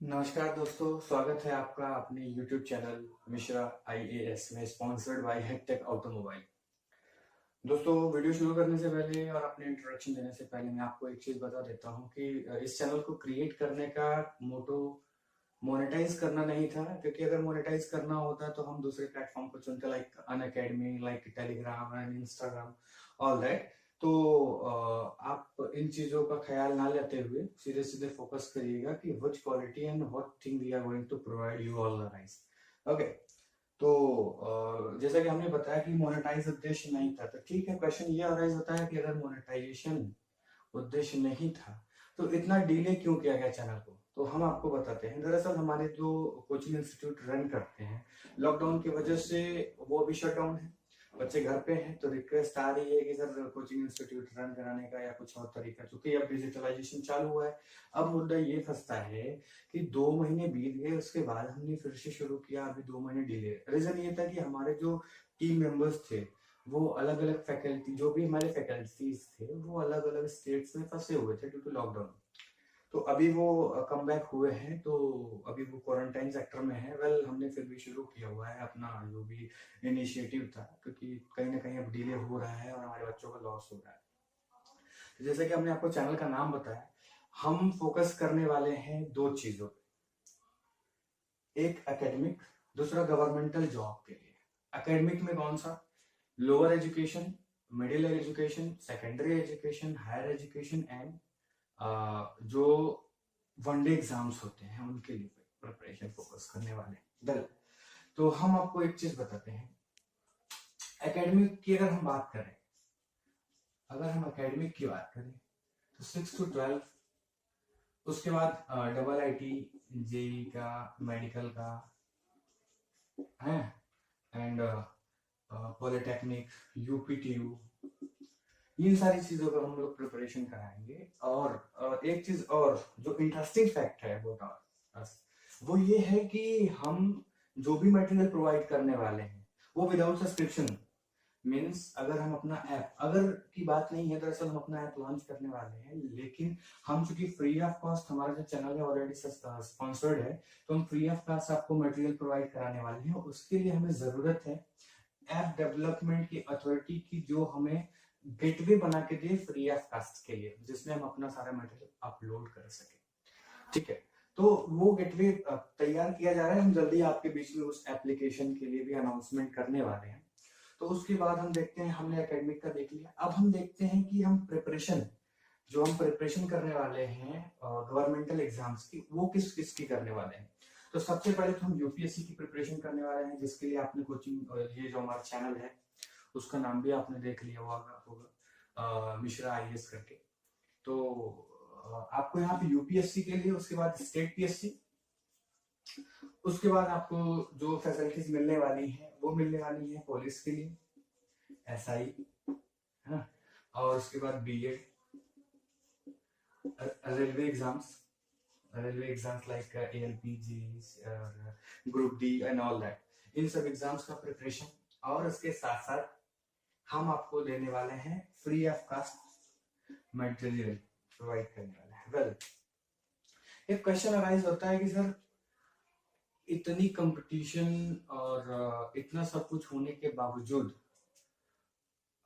नमस्कार दोस्तों, स्वागत है आपका अपने YouTube चैनल मिश्रा IAS में स्पॉन्सर्ड बाय हेडटेक ऑटोमोबाइल। दोस्तों, वीडियो शुरू करने से पहले और अपने इंट्रोडक्शन देने से पहले मैं आपको एक चीज बता देता हूं कि इस चैनल को क्रिएट करने का मोटो मोनेटाइज करना नहीं था, क्योंकि अगर मोनेटाइज करना होता तो हम दूसरे प्लेटफॉर्म को चुनते, like Unacademy, like Telegram and Instagram, all that. तो आप इन चीजों का ख्याल ना लेते हुए सीधे सीधे फोकस करिएगा कि which quality and what thing we are going to provide you all the guys. Okay. तो जैसा कि हमने बताया कि मोनेटाइज उद्देश्य नहीं था, तो ठीक है, क्वेश्चन ये अराइज होता है कि अगर मोनेटाइजेशन उद्देश्य नहीं था तो इतना डिले क्यों किया गया चैनल को। तो हम आपको बताते हैं। दरअसल हमारे जो कोचिंग इंस्टीट्यूट रन करते हैं, लॉकडाउन की वजह से वो अभी शट डाउन है, बच्चे घर पे हैं, तो रिक्वेस्ट आ रही है कि सर कोचिंग इंस्टीट्यूट रन कराने का या कुछ और तरीका, क्योंकि अब डिजिटलाइजेशन चालू हुआ है। अब मुद्दा ये फंसता है कि 2 महीने बीत गए, उसके बाद हमने फिर से शुरू किया, अभी 2 महीने डिले। रीजन ये था कि हमारे जो टीम मेंबर्स थे वो अलग अलग फैकल्टी, जो भी हमारे फैकल्टीज थे वो अलग अलग स्टेट्स में फंसे हुए थे ड्यू टू लॉकडाउन। तो अभी वो कम बैक हुए हैं, तो अभी वो क्वारंटाइन सेक्टर में है। वेल, हमने फिर भी शुरू किया हुआ है अपना जो भी इनिशिएटिव था, क्योंकि कहीं ना कहीं अब डिले हो रहा है और हमारे बच्चों का लॉस हो रहा है। तो जैसे कि हमने आपको चैनल का नाम बताया, हम फोकस करने वाले हैं दो चीजों पे, एक एकेडमिक, दूसरा गवर्नमेंटल जॉब के लिए। एकेडमिक में कौन सा? Lower education, middle education, secondary education, higher education and जो वनडे एग्जाम्स होते हैं उनके लिए प्रिपरेशन फोकस करने वाले दल। तो हम आपको एक चीज बताते हैं, एकेडमिक की अगर हम बात करें, अगर हम एकेडमिक की बात करें तो 6 to 12, उसके बाद डबल IIT, जेई का, मेडिकल का है, एंड पॉलिटेक्निक, UPTU, इन सारी चीजों का हम लोग प्रिपरेशन कराएंगे। और एक चीज और जो इंटरेस्टिंग फैक्ट है वो ये है कि हम जो भी मटेरियल प्रोवाइड करने वाले हैं वो विदाउट सब्सक्रिप्शन। मीन्स अगर हम अपना ऐप, अगर की बात नहीं है, दरअसल हम अपना ऐप लॉन्च करने वाले हैं, लेकिन हम चूंकि फ्री ऑफ कॉस्ट, हमारा जो चैनल है ऑलरेडी स्पॉन्सर्ड है, तो हम फ्री ऑफ कॉस्ट आपको मटेरियल प्रोवाइड कराने वाले हैं। उसके लिए हमें जरूरत है ऐप डेवलपमेंट की अथॉरिटी की, जो हमें गेटवे बना के दे फ्री ऑफ कास्ट के लिए, जिसमें हम अपना सारा मटेरियल अपलोड कर सके। ठीक है, तो वो गेटवे तैयार किया जा रहा है। हम जल्दी आपके बीच में उस एप्लीकेशन के लिए भी अनाउंसमेंट करने वाले हैं। तो उसके बाद हम देखते हैं, हमने एकेडमिक का देख लिया, अब हम देखते हैं कि हम प्रिपरेशन, जो हम प्रिपरेशन करने वाले हैं गवर्नमेंटल एग्जाम्स की, वो किस किस की करने वाले हैं। तो सबसे पहले तो हम यूपीएससी की प्रिपरेशन करने वाले हैं, जिसके लिए आपने कोचिंग, ये जो हमारा चैनल है उसका नाम भी आपने देख लिया होगा, मिश्रा IAS करके। तो आपको यहाँ पे यूपीएससी के लिए, उसके बाद स्टेट PSC, उसके बाद आपको जो फैसिलिटीज मिलने वाली है वो मिलने वाली है पुलिस के लिए, SI, है ना, और उसके बाद BEd, railway exams like ALP, group D and all that, इन सब एग्जाम्स का प्रिपरेशन। और उसके साथ साथ हम आपको देने वाले हैं free of cost material provide करने वाले हैं। वेल, एक क्वेश्चन अराइज होता है कि सर इतनी कंपटीशन और इतना सब कुछ होने के बावजूद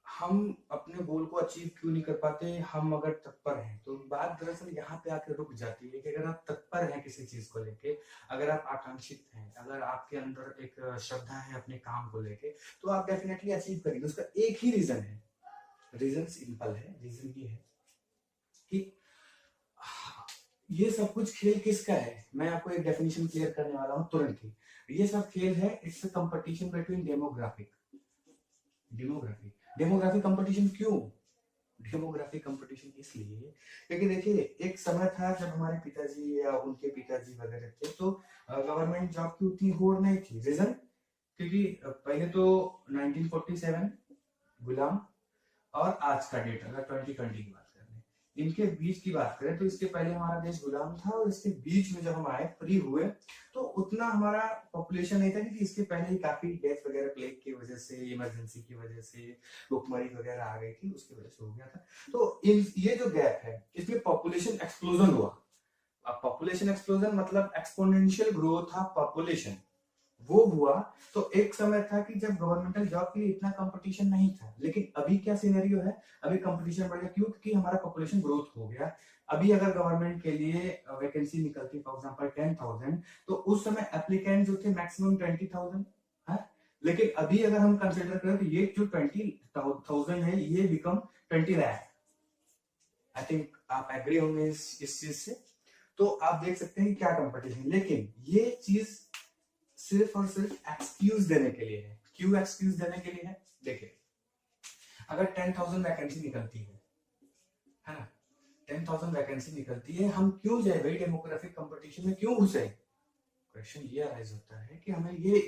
हम अपने गोल को अचीव क्यों नहीं कर पाते। हम अगर तत्पर हैं, तो बात दरअसल यहाँ पे आके रुक जाती है कि अगर आप तत्पर हैं किसी चीज को लेके, अगर आप आकांक्षित हैं, अगर आपके अंदर एक श्रद्धा है अपने काम को लेके, तो आप डेफिनेटली अचीव करेंगे। उसका एक ही रीजन है, रीजन सिंपल है, रीजन ये है कि ये सब कुछ खेल किसका है। मैं आपको एक डेफिनेशन क्लियर करने वाला हूँ तुरंत ही। ये सब खेल है, it's a competition between demography competition. क्यों डेमोग्राफी कंपटीशन? इसलिए क्योंकि देखिए, एक समय था जब हमारे पिताजी या उनके पिताजी वगैरह थे, तो गवर्नमेंट जॉब की उतनी होड़ नहीं थी। रीजन, क्योंकि पहले तो 1947 गुलाम, और आज का डेट अगर 2020 की बात करें, इनके बीच की बात करें, तो इसके पहले हमारा देश गुलाम था, और इसके बीच में जब हम आए, फ्री हुए, तो उतना हमारा पॉपुलेशन नहीं था, क्योंकि इसके पहले ही काफी डेथ वगैरह प्लेग की वजह से, इमरजेंसी की वजह से, भुखमरी वगैरह आ गई थी, उसकी वजह से हो गया था। तो ये जो गैप है, इसमें पॉपुलेशन एक्सप्लोजन हुआ। अब पॉपुलेशन एक्सप्लोजन मतलब एक्सपोनेंशियल ग्रोथ ऑफ पॉपुलेशन, वो हुआ तो एक समय था कि जब गवर्नमेंटल जॉब के लिए इतना कंपटीशन नहीं था। लेकिन अभी क्या सिनेरियो है, अभी कंपटीशन बढ़ गया। क्यों? क्योंकि हमारा पॉपुलेशन ग्रोथ हो गया। अभी अगर गवर्नमेंट के लिए वैकेंसी निकलती फॉर एग्जांपल 10,000, तो उस समय एप्लीकेंट जो थे मैक्सिमम 20,000 है। लेकिन अभी अगर हम कंसिडर करें तो ये जो 20,000 है ये बिकम 20 लाख। आई थिंक आप एग्री होंगे इस चीज से। तो आप देख सकते हैं क्या कंपटीशन। लेकिन ये चीज सिर्फ और सिर्फ एक्सक्यूज देने के लिए है। क्यों एक्सक्यूज देने के लिए है? देखिए, अगर 10,000 वैकेंसी निकलती है ना, 10,000 वैकेंसी निकलती है, हम क्यों जाए भाई डेमोग्राफिक कंपटीशन में, क्यों घुसे? क्वेश्चन ये अराइज होता है कि हमें ये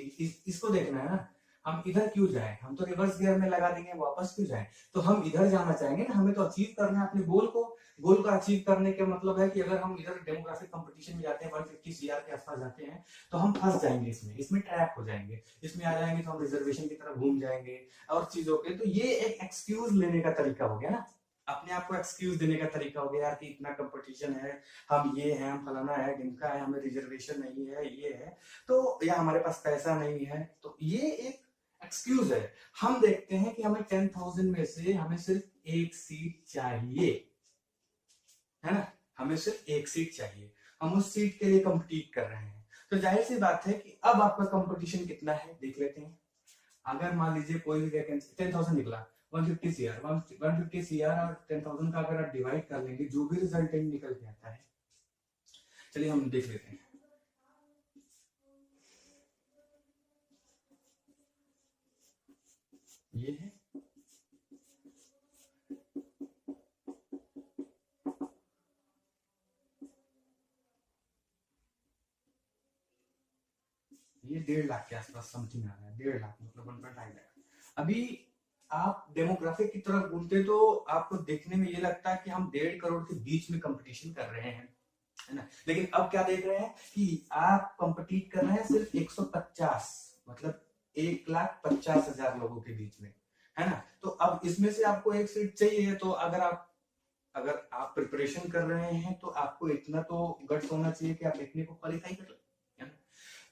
इसको देखना है ना, हम इधर क्यों जाए? हम तो रिवर्स गियर में लगा देंगे, वापस क्यों जाए? तो हम इधर जाना चाहेंगे ना, हमें तो अचीव करना है अपने गोल को अचीव करने का मतलब है कि अगर हम इधर डेमोग्राफिक कंपटीशन में जाते हैं 150 सीआर के आसपास जाते हैं, तो हम फंस जाएंगे, इसमें ट्रैप हो जाएंगे। इसमें आ जाएंगे तो हम रिजर्वेशन की तरफ घूम जाएंगे और चीजों के। तो ये एक एक्सक्यूज लेने का तरीका हो गया ना, अपने आप को एक्सक्यूज देने का तरीका हो गया यार कि इतना कंपटीशन है, हम ये हैं, हम फलाना है, ढिमका है, हमें रिजर्वेशन नहीं है, ये है, तो या हमारे पास पैसा नहीं है। तो ये एक एक्सक्यूज है। हम देखते हैं कि हमें 10,000 में से हमें सिर्फ एक सीट चाहिए, है ना, हमें सिर्फ एक सीट चाहिए, हम उस सीट के लिए कम्पीट कर रहे हैं। तो जाहिर सी बात है कि अब आपका कंपटीशन कितना है देख लेते हैं। अगर मान लीजिए कोई भी वैकेंसी 10,000 निकला, 150 सीआर, 150 सीआर और 10,000 का अगर आप डिवाइड कर लेंगे, जो भी रिजल्टेंट निकल के आता है, चलिए हम देख लेते हैं। ये है, ये 1.5 लाख के आसपास समथिंग आ रहा है। 1.5 लाख मतलब 1.5 लाख। अभी आप डेमोग्राफिक की तरफ घूमते तो आपको देखने में ये लगता है कि हम 1.5 करोड़ के बीच में कंपटीशन कर रहे हैं, है ना। लेकिन अब क्या देख रहे हैं कि आप कंपीट कर रहे हैं सिर्फ 150, मतलब 1,50,000 लोगों के बीच में, है ना। तो अब इसमें से आपको एक सीट चाहिए। तो अगर आप प्रिपरेशन कर रहे हैं तो आपको इतना तो गट्स होना चाहिए कि आप लिखने को क्वालिफाई कर लें, है ना।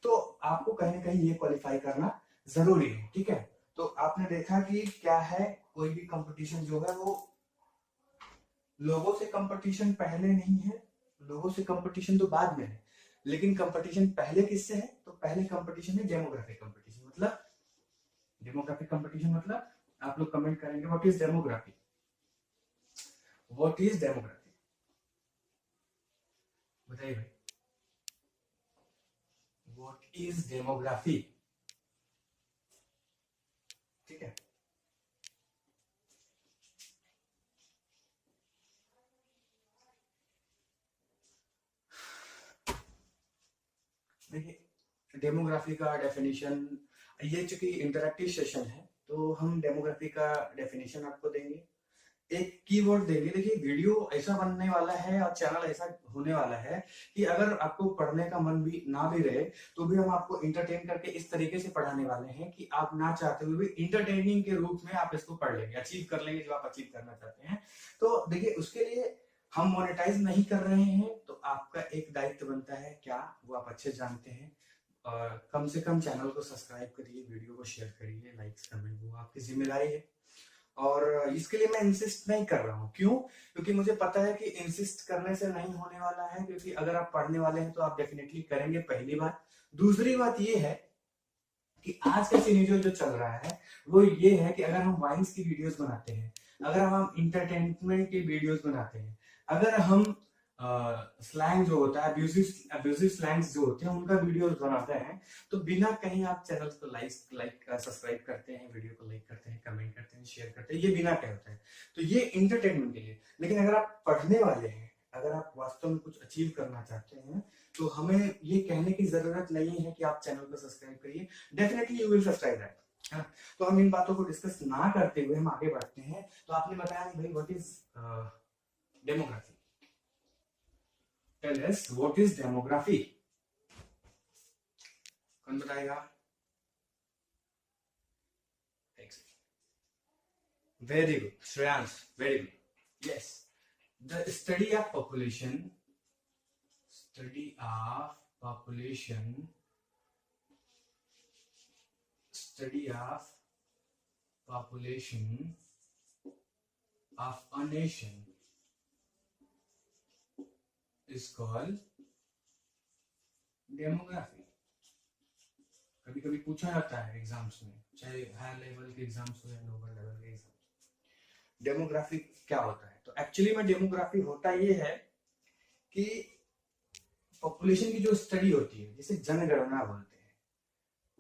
तो आपको कहीं ना कहीं ये क्वालिफाई करना जरूरी है, ठीक है। तो आपने देखा कि क्या है, कोई भी कंपटीशन जो है वो लोगों से कंपटीशन पहले नहीं है, लोगों से कंपटीशन तो बाद में है। लेकिन कंपटीशन पहले किससे है? तो पहले कंपटीशन है डेमोग्राफिक कंपटीशन। मतलब डेमोग्राफिक कंपटीशन मतलब आप लोग कमेंट करेंगे what is demography, what is demography, बताइए भाई, व्हाट इज डेमोग्राफी, ठीक है। देखिए, डेमोग्राफी का डेफिनेशन, ये चूंकि इंटरैक्टिव सेशन है तो हम डेमोग्राफी का डेफिनेशन आपको देंगे, एक कीवर्ड देंगे। देखिए, वीडियो ऐसा बनने वाला है और चैनल ऐसा होने वाला है कि अगर आपको पढ़ने का मन भी ना भी रहे तो भी हम आपको इंटरटेन करके इस तरीके से पढ़ाने वाले हैं कि आप ना चाहते हुए भी इंटरटेनिंग के रूप में आप इसको पढ़ लेंगे, अचीव कर लेंगे जो आप अचीव करना चाहते हैं। तो देखिए, उसके लिए हम मोनेटाइज नहीं कर रहे हैं, तो आपका एक दायित्व बनता है, क्या वो आप अच्छे जानते हैं, और कम से कम चैनल को सब्सक्राइब करिए, वीडियो को शेयर करिए, लाइक्स कमेंट, वो आपकी जिम्मेदारी है। और इसके लिए मैं इंसिस्ट नहीं कर रहा हूँ। क्यों? क्योंकि मुझे पता है कि इंसिस्ट करने से नहीं होने वाला है, क्योंकि अगर आप पढ़ने वाले हैं तो आप डेफिनेटली करेंगे, पहली बात। दूसरी बात ये है कि आज का सिनेरियो जो चल रहा है वो ये है कि अगर हम वाइन्स की वीडियोस बनाते हैं, अगर हम इंटरटेनमेंट की वीडियोस बनाते हैं, अगर हम स्लैंग जो होता है, अब्यूजिव स्लैंग्स जो होते हैं उनका वीडियोस बनाते हैं, तो बिना कहीं आप चैनल को लाइक सब्सक्राइब करते हैं, वीडियो को लाइक करते हैं, कमेंट करते हैं, शेयर करते हैं, ये बिना कहे होता है। तो ये इंटरटेनमेंट के लिए। लेकिन अगर आप पढ़ने वाले हैं, अगर आप वास्तव में कुछ अचीव करना चाहते हैं, तो हमें ये कहने की जरूरत नहीं है कि आप चैनल को सब्सक्राइब करिए, definitely you will subscribe that, है ना। तो हम इन बातों को डिस्कस ना करते हुए हम आगे बढ़ते हैं। तो आपने बताया नहीं भाई what is demography, tell us what is demography, कौन बताएगा? Very good Shreyansh, very good. Yes, the study of population, study of population, study of population of a nation is called demography. कभी कभी पूछा जाता है एग्जाम्स में, चाहे हाई लेवल के एग्जाम्स हो या लोअर लेवल के एग्जाम्स, डेमोग्राफी क्या होता है। तो एक्चुअली में डेमोग्राफी होता ये है कि पॉपुलेशन की जो स्टडी होती है, जिसे जनगणना बोलते हैं,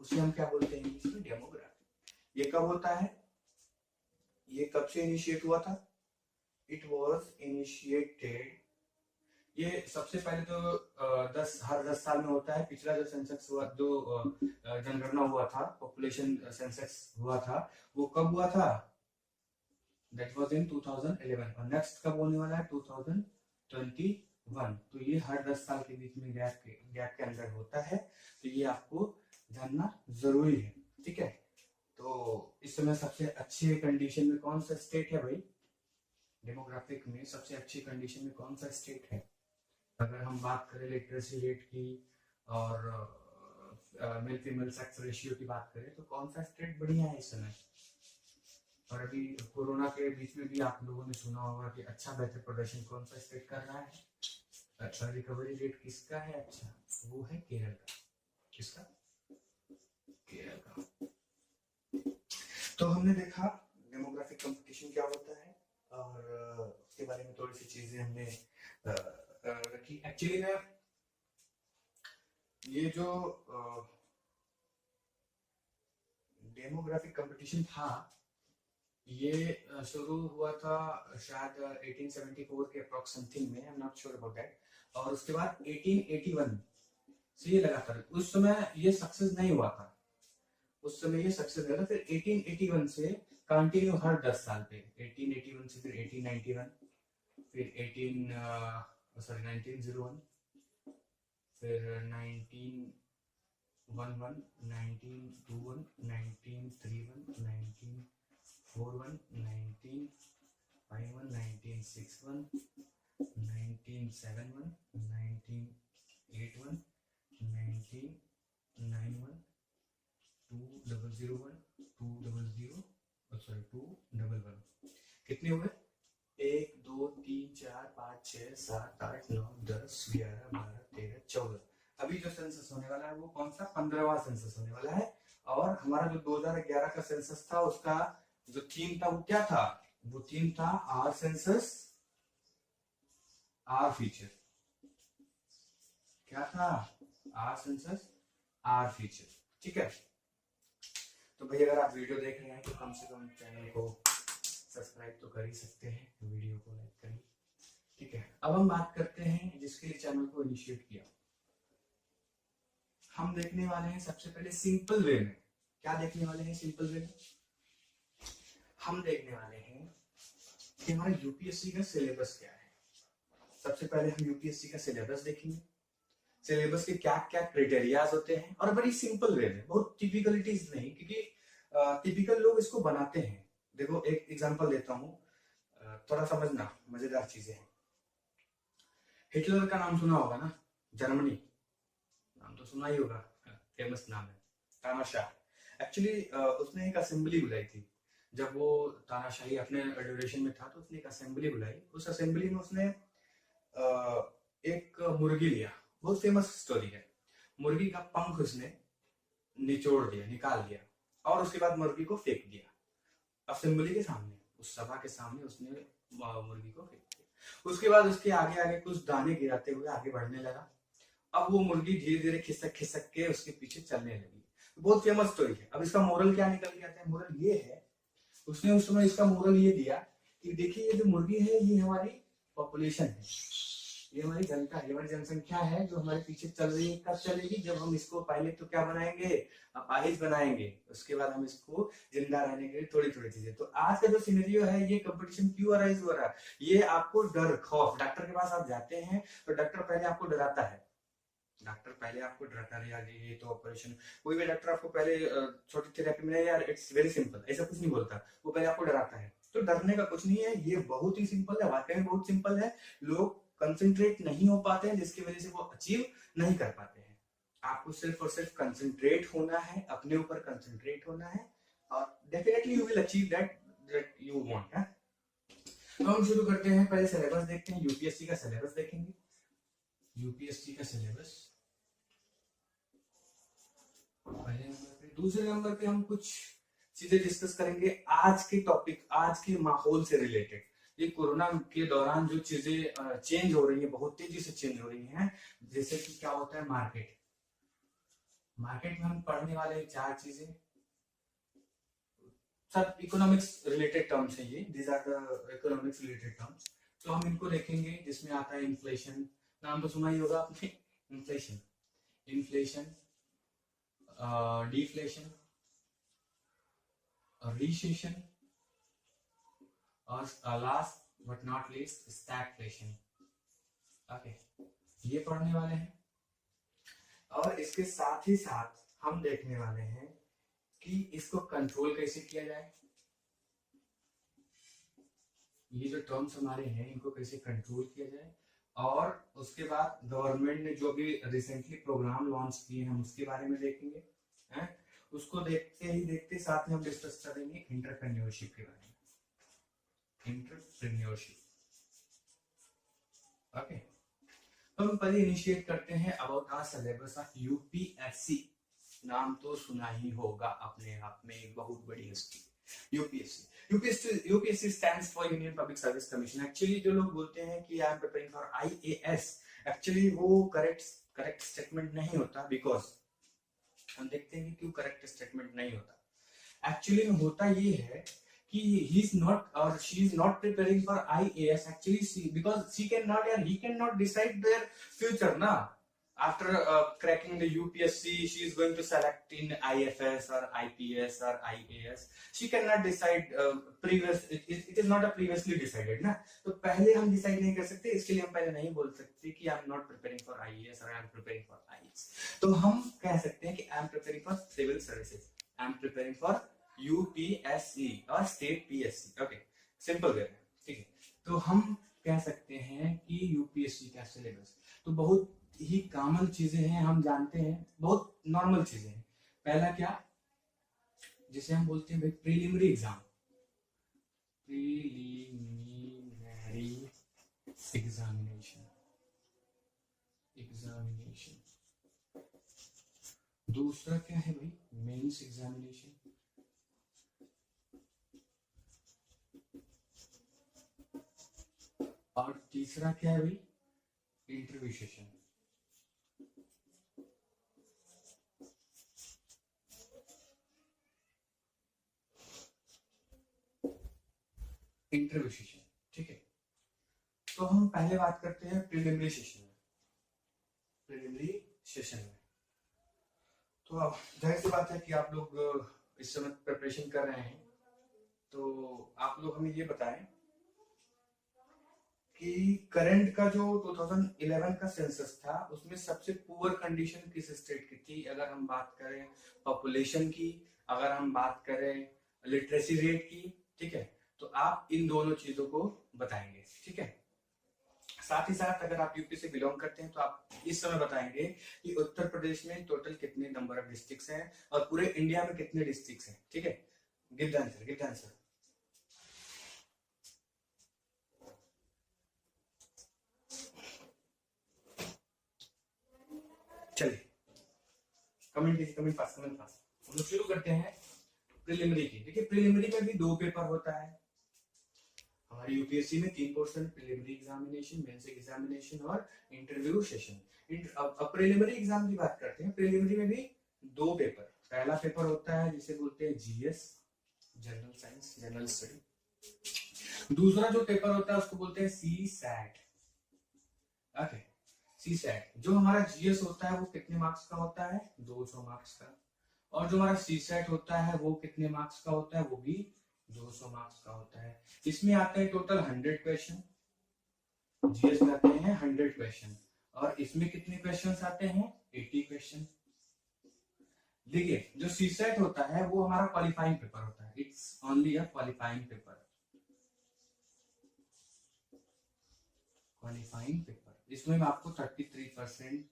उसे हम क्या बोलते हैं इंग्लिश में, डेमोग्राफी। ये कब होता है, ये कब से इनिशिएट हुआ था, इट वॉज इनिशिएटेड, ये सबसे पहले तो हर 10 साल में होता है। पिछला जो सेंसस हुआ, जो जनगणना हुआ था, पॉपुलेशन सेंसस हुआ था, वो कब हुआ था, दैट वाज इन 2011। और नेक्स्ट कब होने वाला है, 2021। तो ये हर 10 साल के बीच में गैप के अंदर होता है। तो ये आपको जानना जरूरी है, ठीक है। तो इस समय सबसे अच्छे कंडीशन में कौन सा स्टेट है भाई, डेमोग्राफिक में सबसे अच्छी कंडीशन में कौन सा स्टेट है। अगर हम बात करें लिटरेसी रेट की और मेल फीमेल सेक्स रेशियो की बात करें, तो कौन सा स्टेट बढ़िया है इस समय। और अभी कोरोना के बीच में भी आप लोगों ने सुना होगा कि अच्छा बेहतर प्रदर्शन कौन सा स्टेट कर रहा है, अच्छा रिकवरी रेट किसका है, अच्छा वो है केरल का। किसका, केरल का। तो हमने देखा डेमोग्राफिक कंपटीशन क्या होता है और उसके बारे में थोड़ी सी चीजें हमने रखी। एक्चुअली ना ये जो डेमोग्राफिक कंपटीशन था, ये शुरू हुआ था शायद 1874 के अप्रॉक्स समथिंग में, I am not sure about that. और उसके बाद 1881 से ये लगातार, उस समय ये सक्सेस नहीं हुआ था, उस समय ये सक्सेस हुआ था। फिर 1881 से कंटिन्यू हर 10 साल पे, 1881 से फिर 1891, फिर 1901, फिर 1911, 1921, 1931, 1941, 1951, 1961, 1971, 1981, 1991, 2001, 211। कितने हुए, 1 2 3 4 5 6 7 8 9 10 11 12 13 14। अभी जो सेंसस होने वाला है वो कौन सा, 15वां सेंसस होने वाला है। और हमारा जो 2011 का सेंसस था, उसका जो थीम था वो क्या था, वो थीम था आर सेंसस आर फ्यूचर। क्या था, आर सेंसस आर फ्यूचर, ठीक है। तो भाई अगर आप वीडियो देख रहे हैं तो कम से कम चैनल को सब्सक्राइब तो कर ही सकते हैं, वीडियो को लाइक करें, ठीक है। अब हम बात करते हैं जिसके लिए चैनल को इनिशिएट किया। हम देखने वाले हैं सबसे पहले सिंपल वे में, क्या देखने वाले हैं सिंपल वे में, हम देखने वाले हैं कि हमारा यूपीएससी का सिलेबस क्या है। सबसे पहले हम यूपीएससी का सिलेबस देखेंगे, सिलेबस के क्या क्या क्राइटेरियाज होते हैं, और बड़ी सिंपल वे में, बहुत टिपिकलिटीज नहीं, क्योंकि टिपिकल लोग इसको बनाते हैं। देखो एक एग्जांपल देता हूँ, थोड़ा समझना, मजेदार चीजें हैं। हिटलर का नाम सुना होगा ना, जर्मनी, नाम तो सुना ही होगा, फेमस नाम है, तानाशाह। एक्चुअली उसने एक असेंबली बुलाई थी, जब वो तानाशाही अपने ड्यूरेशन में था, तो उसने एक असेंबली बुलाई। उस असेंबली में उसने एक मुर्गी लिया, बहुत फेमस स्टोरी है। मुर्गी का पंख उसने निचोड़ दिया, निकाल दिया, और उसके बाद मुर्गी को फेंक दिया असेंबली के सामने, उस सभा के सामने उसने मुर्गी को फेंक दिया। उसके बाद उसके आगे आगे कुछ दाने गिराते हुए आगे बढ़ने लगा। अब वो मुर्गी धीरे धीरे खिसक खिसक के उसके पीछे चलने लगी। बहुत फेमस स्टोरी है। अब इसका मोरल क्या निकल के आता है, मोरल ये है, उसने उस समय इसका मोरल ये दिया कि देखिए ये जो मुर्गी है ये हमारी पॉपुलेशन है, ये हमारी जनता है, ये हमारी जनसंख्या है जो हमारे पीछे चल रही है। कब चलेगी, जब हम इसको पहले तो क्या बनाएंगे, अपाहिज बनाएंगे, उसके बाद हम इसको जिंदा रहने के लिए थोड़ी थोड़ी चीजें। तो आज का जो सिनेरियो है, ये कंपटीशन क्यों अराइज हो रहा है, ये आपको डर खौफ, डॉक्टर के पास आप जाते हैं तो डॉक्टर पहले आपको डराता है, डॉक्टर पहले आपको डराता है, यार ये तो ऑपरेशन, कोई भी डॉक्टर आपको पहले छोटी थेरेपी में यार इट्स वेरी सिंपल ऐसा कुछ नहीं बोलता, वो पहले आपको डराता है। तो डरने का कुछ नहीं है, ये बहुत ही सिंपल है, वाकई में बहुत सिंपल है। लोग कंसंट्रेट नहीं हो पाते हैं, जिसकी वजह से वो अचीव नहीं कर पाते हैं। आपको सिर्फ और सिर्फ कंसंट्रेट होना है, अपने ऊपर कंसंट्रेट होना है, और definitely you will achieve that you want. तो हम शुरू करते हैं, पहले सिलेबस देखते हैं, यूपीएससी का सिलेबस देखेंगे। यूपीएससी का सिलेबस पहले नंबर पे। दूसरे नंबर पे हम कुछ चीजें डिस्कस करेंगे आज के टॉपिक, आज के माहौल से रिलेटेड। ये कोरोना के दौरान जो चीजें चेंज हो रही है, बहुत तेजी से चेंज हो रही हैं, जैसे कि क्या होता है मार्केट में हम पढ़ने वाले 4 चीजें, सब इकोनॉमिक्स रिलेटेड टर्म्स है ये, these are the economics related terms. तो हम इनको देखेंगे, जिसमें आता है इन्फ्लेशन, नाम तो सुना ही होगा आपने, इन्फ्लेशन, डिफ्लेशन, रिसेशन, और last but not least stagflation. Okay, ये पढ़ने वाले हैं। और इसके साथ ही साथ हम देखने वाले हैं कि इसको कंट्रोल कैसे किया जाए। ये जो टर्म्स हमारे हैं, इनको कैसे कंट्रोल किया जाए, और उसके बाद गवर्नमेंट ने जो भी रिसेंटली प्रोग्राम लॉन्च किए हैं, हम उसके बारे में देखेंगे। उसको देखते साथ में हम डिस्कस करेंगे एंटरप्रेन्योरशिप के बारे में। Entrepreneurship, okay. तो हम पहले इनिशिएट करते हैं about our syllabus of UPSC. नाम तो सुना ही होगा अपने आप में, एक बहुत बड़ी हस्ती UPSC stands for union public service commission. Actually जो लोग बोलते हैं कि I am preparing for IAS, actually वो करेक्ट स्टेटमेंट नहीं होता, बिकॉज हम देखते हैं कि क्यों करेक्ट स्टेटमेंट नहीं होता। एक्चुअली में होता ये है कि he is not or she is not preparing for IAS, actually because she cannot or he cannot decide their future na. After cracking the UPSC, she is going to select in IFS or IPS or IAS. She cannot decide it is not a previously decided ना, तो पहले हम decide नहीं कर सकते, इसके लिए हम पहले नहीं बोल सकते कि I am not preparing for IAS or I am preparing for IAS। तो हम कह सकते हैं कि I am preparing for civil services, I am preparing for UPSC और state PSC. Okay, simple way में, ठीक है। तो हम कह सकते हैं कि यूपीएससी का सिलेबस तो बहुत ही कॉमन चीजें हैं, हम जानते हैं, बहुत नॉर्मल चीजें हैं। पहला क्या, जिसे हम बोलते हैं भाई प्रीलिमिनरी एग्जाम, एग्जामिनेशन। दूसरा क्या है भाई, मेंस एग्जामिनेशन। और तीसरा क्या है भाई, इंटरव्यू सेशन। इंटरव्यू सेशन, ठीक है। तो हम पहले बात करते हैं प्रीलिमिनरी सेशन में। तो अब जाहिर सी बात है कि आप लोग इस समय प्रिपरेशन कर रहे हैं, तो आप लोग हमें ये बताएं कि करंट का जो 2011 का सेंसस था, उसमें सबसे पुअर कंडीशन किस स्टेट की थी। अगर हम बात करें पॉपुलेशन की, अगर हम बात करें लिटरेसी रेट की, ठीक है, तो आप इन दोनों चीजों को बताएंगे, ठीक है। साथ ही साथ अगर आप यूपी से बिलोंग करते हैं तो आप इस समय बताएंगे कि उत्तर प्रदेश में टोटल कितने नंबर ऑफ डिस्ट्रिक्ट्स हैं और पूरे इंडिया में कितने डिस्ट्रिक्ट्स हैं, ठीक है। Give the answer. चलिए, कमेंट पास। हम लोग शुरू करते हैं प्रीलिमिनरी की। देखिए, प्रीलिमिनरी में भी 2 पेपर होता है हमारे यूपीएससी में, 3 portion, preliminary examination, mains examination और इंटरव्यू सेशन। अब प्रीलिमिनरी एग्जाम की बात करते हैं। प्रीलिमिनरी में भी 2 पेपर, पहला पेपर होता है जिसे बोलते हैं GS, general science, general study. दूसरा जो पेपर होता है उसको बोलते हैं C SAT. Okay, C SAT. जो हमारा जीएस होता है वो कितने मार्क्स का होता है, 200 मार्क्स का। और जो हमारा सी सैट होता है वो कितने मार्क्स का होता है, वो भी 200 मार्क्स का होता है। इसमें आते हैं टोटल 100 क्वेश्चन, जीएस में आते हैं 100 क्वेश्चन, और इसमें कितने क्वेश्चंस आते हैं, 80 क्वेश्चन। देखिए, जो सी सेट होता है वो हमारा क्वालिफाइंग पेपर होता है, it's only a qualifying paper. Qualifying paper, इसमें आपको 33%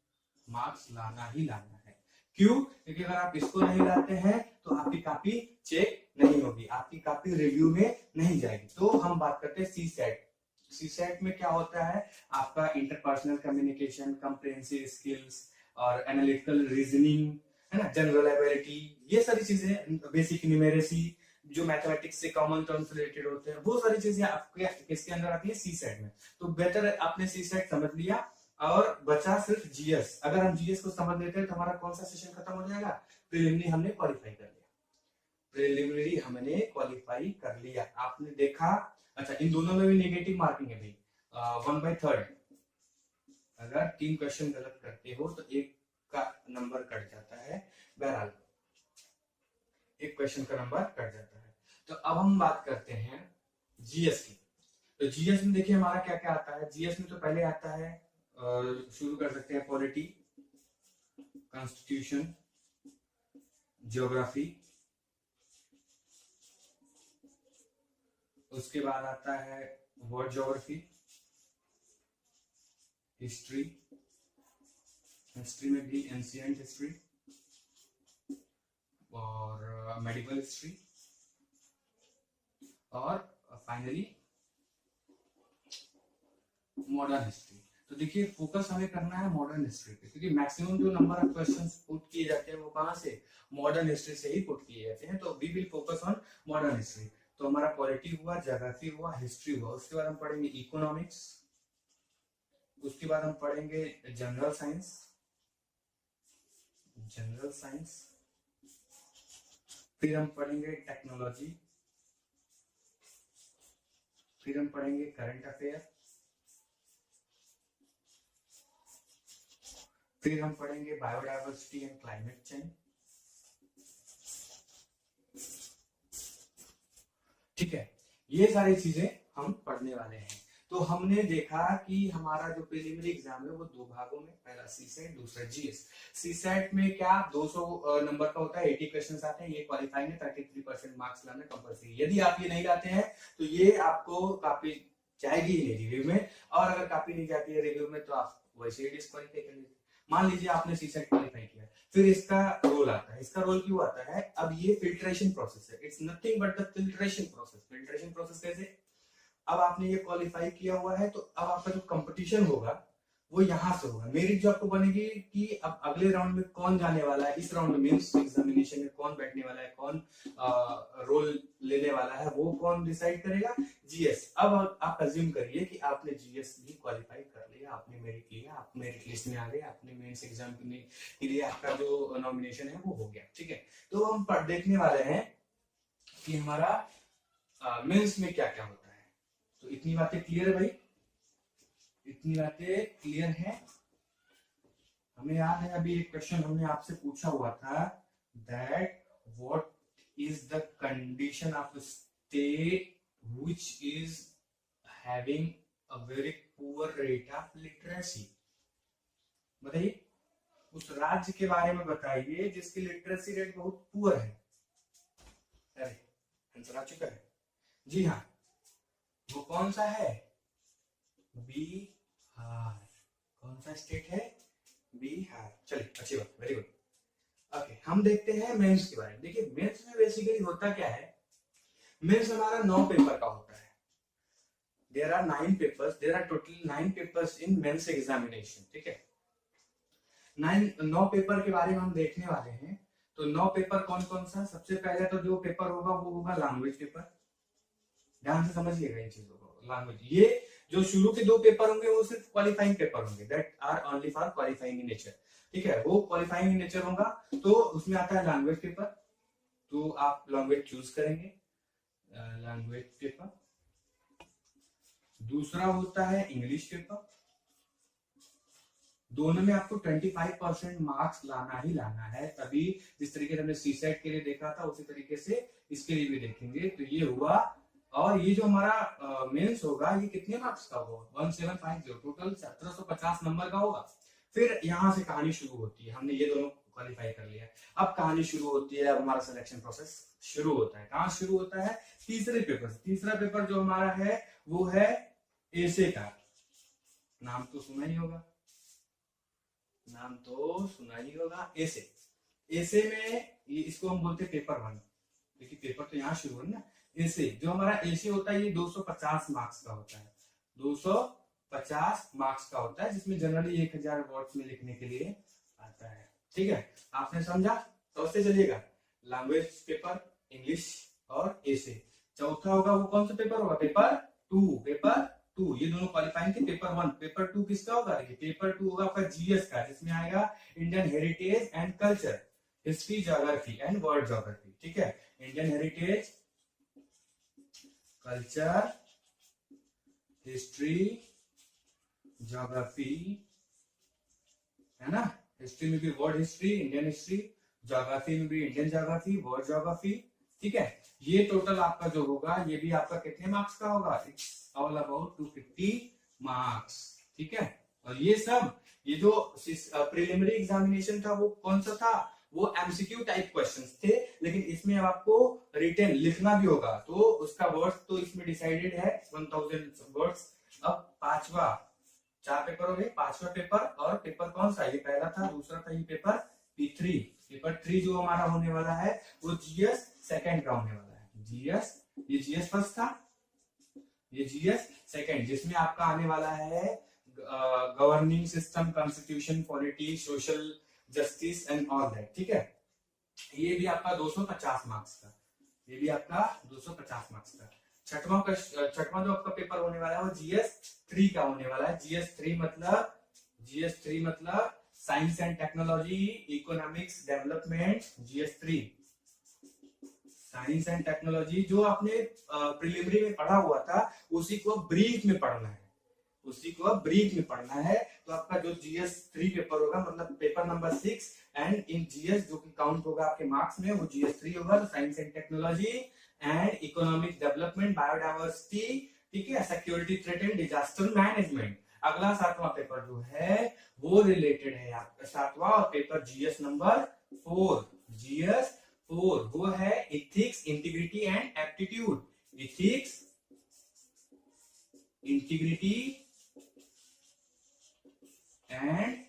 मार्क्स लाना ही लाना है। क्यों? क्योंकि अगर आप इसको नहीं लाते हैं तो आपकी कॉपी चेक नहीं होगी, आपकी कॉपी रिव्यू में नहीं जाएगी। तो हम बात करते हैं सी सेट। सी सेट में क्या होता है, आपका इंटरपर्सनल कम्युनिकेशन, कंप्रिहेंसिव स्किल्स और एनालिटिकल रीजनिंग, है ना, जनरल एबिलिटी, ये सारी चीजें, बेसिक न्यूमेरेसी, जो मैथमेटिक्स से कॉमन टर्म्स रिलेटेड होते हैं, वो सारी चीजें आपके किसके अंदर आती है, सी सेट में। तो बेटर आपने सी सेट समझ लिया और बचा सिर्फ जीएस। अगर हम जीएस को समझ लेते हैं तो हमारा कौन सा सेशन खत्म हो जाएगा, प्रीलिमिनरी हमने क्वालिफाई कर लिया, प्रीलिमिनरी हमने क्वालिफाई कर लिया। आपने देखा, अच्छा इन दोनों में भी नेगेटिव मार्किंग है भाई, 1/3। अगर 3 क्वेश्चन गलत करते हो तो 1 का नंबर कट जाता है, बहरहाल 1 क्वेश्चन का नंबर कट जाता है। तो अब हम बात करते हैं जीएस की। तो जीएस में देखिए हमारा क्या क्या आता है। जीएस में तो पहले आता है, शुरू कर सकते हैं, पॉलिटी, कॉन्स्टिट्यूशन, ज्योग्राफी, उसके बाद आता है वर्ल्ड ज्योग्राफी, हिस्ट्री, हिस्ट्री में भी एंशिएंट हिस्ट्री और मेडिकल हिस्ट्री, और फाइनली मॉडर्न हिस्ट्री। तो देखिए फोकस हमें करना है मॉडर्न हिस्ट्री पे, क्योंकि मैक्सिमम जो नंबर ऑफ क्वेश्चंस पुट किए जाते हैं वो कहां से, मॉडर्न हिस्ट्री से ही पुट किए जाते हैं। तो we will focus on modern history. तो हमारा पॉलिटी हुआ, ज्योग्राफी हुआ, हिस्ट्री हुआ, उसके बाद हम पढ़ेंगे इकोनॉमिक्स, उसके बाद हम पढ़ेंगे जनरल साइंस, जनरल साइंस, फिर हम पढ़ेंगे टेक्नोलॉजी, फिर हम पढ़ेंगे करंट अफेयर, फिर हम पढ़ेंगे बायोडायवर्सिटी एंड क्लाइमेट चेंज। ठीक है, ये सारी चीजें हम पढ़ने वाले हैं। तो हमने देखा कि हमारा जो प्रीलिमिनरी एग्जाम है वो 2 भागों में, पहला सी सेट, दूसरा जीएस। सी सेट में क्या 200 नंबर का होता है, 80 क्वेश्चन आते हैं, ये क्वालिफाइंग है, 33% मार्क्स लाना कंपल्सरी। यदि आप ये नहीं लाते हैं तो ये आपको कॉपी जाएगी ही नहीं रिव्यू में, और अगर कॉपी नहीं जाती है रिव्यू में तो आप वैसे ही डिस्क्वालीफाई कर लीजिए। मान लीजिए आपने सी सेट क्वालिफाई किया, फिर इसका रोल आता है। इसका रोल क्यों आता है, अब ये फिल्ट्रेशन प्रोसेस है, it's nothing but the filtration process. Filtration process कैसे, अब आपने ये क्वालिफाई किया हुआ है तो अब आपका जो कंपटीशन होगा वो यहां से होगा। मेरी जो आपको बनेगी कि अब अगले राउंड में कौन जाने वाला है, इस राउंड में मेंस एग्जामिनेशन में कौन बैठने वाला है, कौन रोल लेने वाला है, वो कौन डिसाइड करेगा, जीएस। अब आप अज्यूम करिए कि आपने जीएस भी क्वालिफाई कर लिया, आपने मेरिट लिया, आप मेरिट लिस्ट में आ गए, आपने मेंस एग्जाम के लिए आपका जो नॉमिनेशन है वो हो गया। ठीक है, तो हम देखने वाले हैं कि हमारा मेंस में क्या क्या होता है। तो इतनी बातें क्लियर है भाई, इतनी बातें क्लियर है। हमें याद है अभी एक क्वेश्चन हमने आपसे पूछा हुआ था, that what is the condition of state which is having a very poor rate of literacy. बताइए, उस राज्य के बारे में बताइए जिसकी लिटरेसी रेट बहुत पुअर है। अरे आंसर आ चुका है, जी हाँ, वो कौन सा है, बिहार। कौन सा स्टेट है, बिहार। चलिए अच्छी बात, वेरी गुड। ओके, हम देखते हैं मेंस के बारे में। देखिए मेंस में बेसिकली होता क्या है, मेंस हमारा 9 पेपर का होता है। There are 9 papers, there are total 9 papers in mains examination. ठीक है, 9 पेपर के बारे में हम देखने वाले हैं। तो 9 पेपर कौन कौन सा, सबसे पहले तो जो पेपर होगा वो होगा लैंग्वेज पेपर। ध्यान से समझिएगा इन चीजों को। लैंग्वेज, ये जो शुरू के 2 पेपर होंगे वो सिर्फ क्वालिफाइंग पेपर होंगे, that are only for qualifying in nature. ठीक है, वो क्वालिफाइंग इन नेचर होगा। तो उसमें आता है लैंग्वेज पेपर, तो आप लैंग्वेज चूज करेंगे, लैंग्वेज पेपर। दूसरा होता है इंग्लिश पेपर। दोनों में आपको 25% मार्क्स लाना ही लाना है, तभी जिस तरीके से हमने सी सेट के लिए देखा था उसी तरीके से इसके लिए भी देखेंगे। तो ये हुआ, और ये जो हमारा मेंस होगा ये कितने मार्क्स का होगा, 1750, टोटल 1750 नंबर का होगा। फिर यहाँ से कहानी शुरू होती है, हमने ये दोनों क्वालिफाई कर लिया, अब कहानी शुरू होती है, अब हमारा सिलेक्शन प्रोसेस शुरू होता है। कहाँ शुरू होता है, तीसरे पेपर से। तीसरा पेपर जो हमारा है वो है एसे का, नाम तो सुना ही होगा, नाम तो सुना ही होगा, एसे। एसे में इसको हम बोलते हैं पेपर 1, क्योंकि पेपर तो यहाँ शुरू है ना। एसे जो हमारा एसे होता है ये 250 मार्क्स का होता है, 250 मार्क्स का होता है, जिसमें जनरली 1000 वर्ड्स में लिखने के लिए आता है। ठीक है, आपने समझा? समझते चलिएगा। लैंग्वेज पेपर, इंग्लिश और एसे। चौथा होगा वो कौन सा पेपर होगा? पेपर 2। पेपर 2 ये दोनों क्वालिफाइंग थे। पेपर 1, पेपर 2 किसका होगा? देखिए पेपर 2 होगा आपका जीएस का, जिसमें आएगा Indian heritage and culture, history, geography and world geography. ठीक है, Indian heritage, culture, history, geography, है ना। हिस्ट्री में भी world history, Indian history, geography में भी इंडियन ज्योग्राफी, वर्ल्ड ज्योग्राफी। ठीक है, ये टोटल आपका जो होगा ये भी आपका कितने मार्क्स का होगा? It's all about 250 marks. ठीक है, और ये सब ये जो प्रिलिमिनरी एग्जामिनेशन था वो कौन सा था? वो एमसीक्यू टाइप क्वेश्चंस थे, लेकिन इसमें अब आपको रिटन लिखना भी होगा, तो उसका वर्ड्स तो इसमें डिसाइडेड है 1000 वर्ड्स। अब पांचवा, 4 पेपर हो गए, पांचवा पेपर, और पेपर कौन सा? ये पहला था, दूसरा था ये पेपर P3। पेपर 3 जो हमारा होने वाला है वो जीएस सेकंड का होने वाला है। जीएस, ये जीएस फर्स्ट था, ये जीएस सेकंड, जिसमें आपका आने वाला है governing system, constitution, polity, social justice and all that. ठीक है, ये भी आपका 250 मार्क्स का, ये भी आपका 250 मार्क्स का। छठवां जो आपका पेपर होने वाला है वो जीएस 3 का होने वाला है। जीएस 3 मतलब science and technology, economics, development. GS 3 science and technology, जो आपने प्रिलिमिनरी में पढ़ा हुआ था उसी को ब्रीफ में पढ़ना है, उसी को ब्रीफ में पढ़ना है। तो आपका जो जीएस 3 पेपर होगा, मतलब paper number 6, and in GS जो कि काउंट होगा आपके मार्क्स में, वो जीएस 3 होगा। तो science and technology and economic development, biodiversity, ठीक है, security threat and disaster management. अगला 7वां पेपर जो है वो रिलेटेड है आपका 7वां, और पेपर जीएस नंबर 4, जीएस 4 वो है ethics, integrity and aptitude. Ethics, integrity and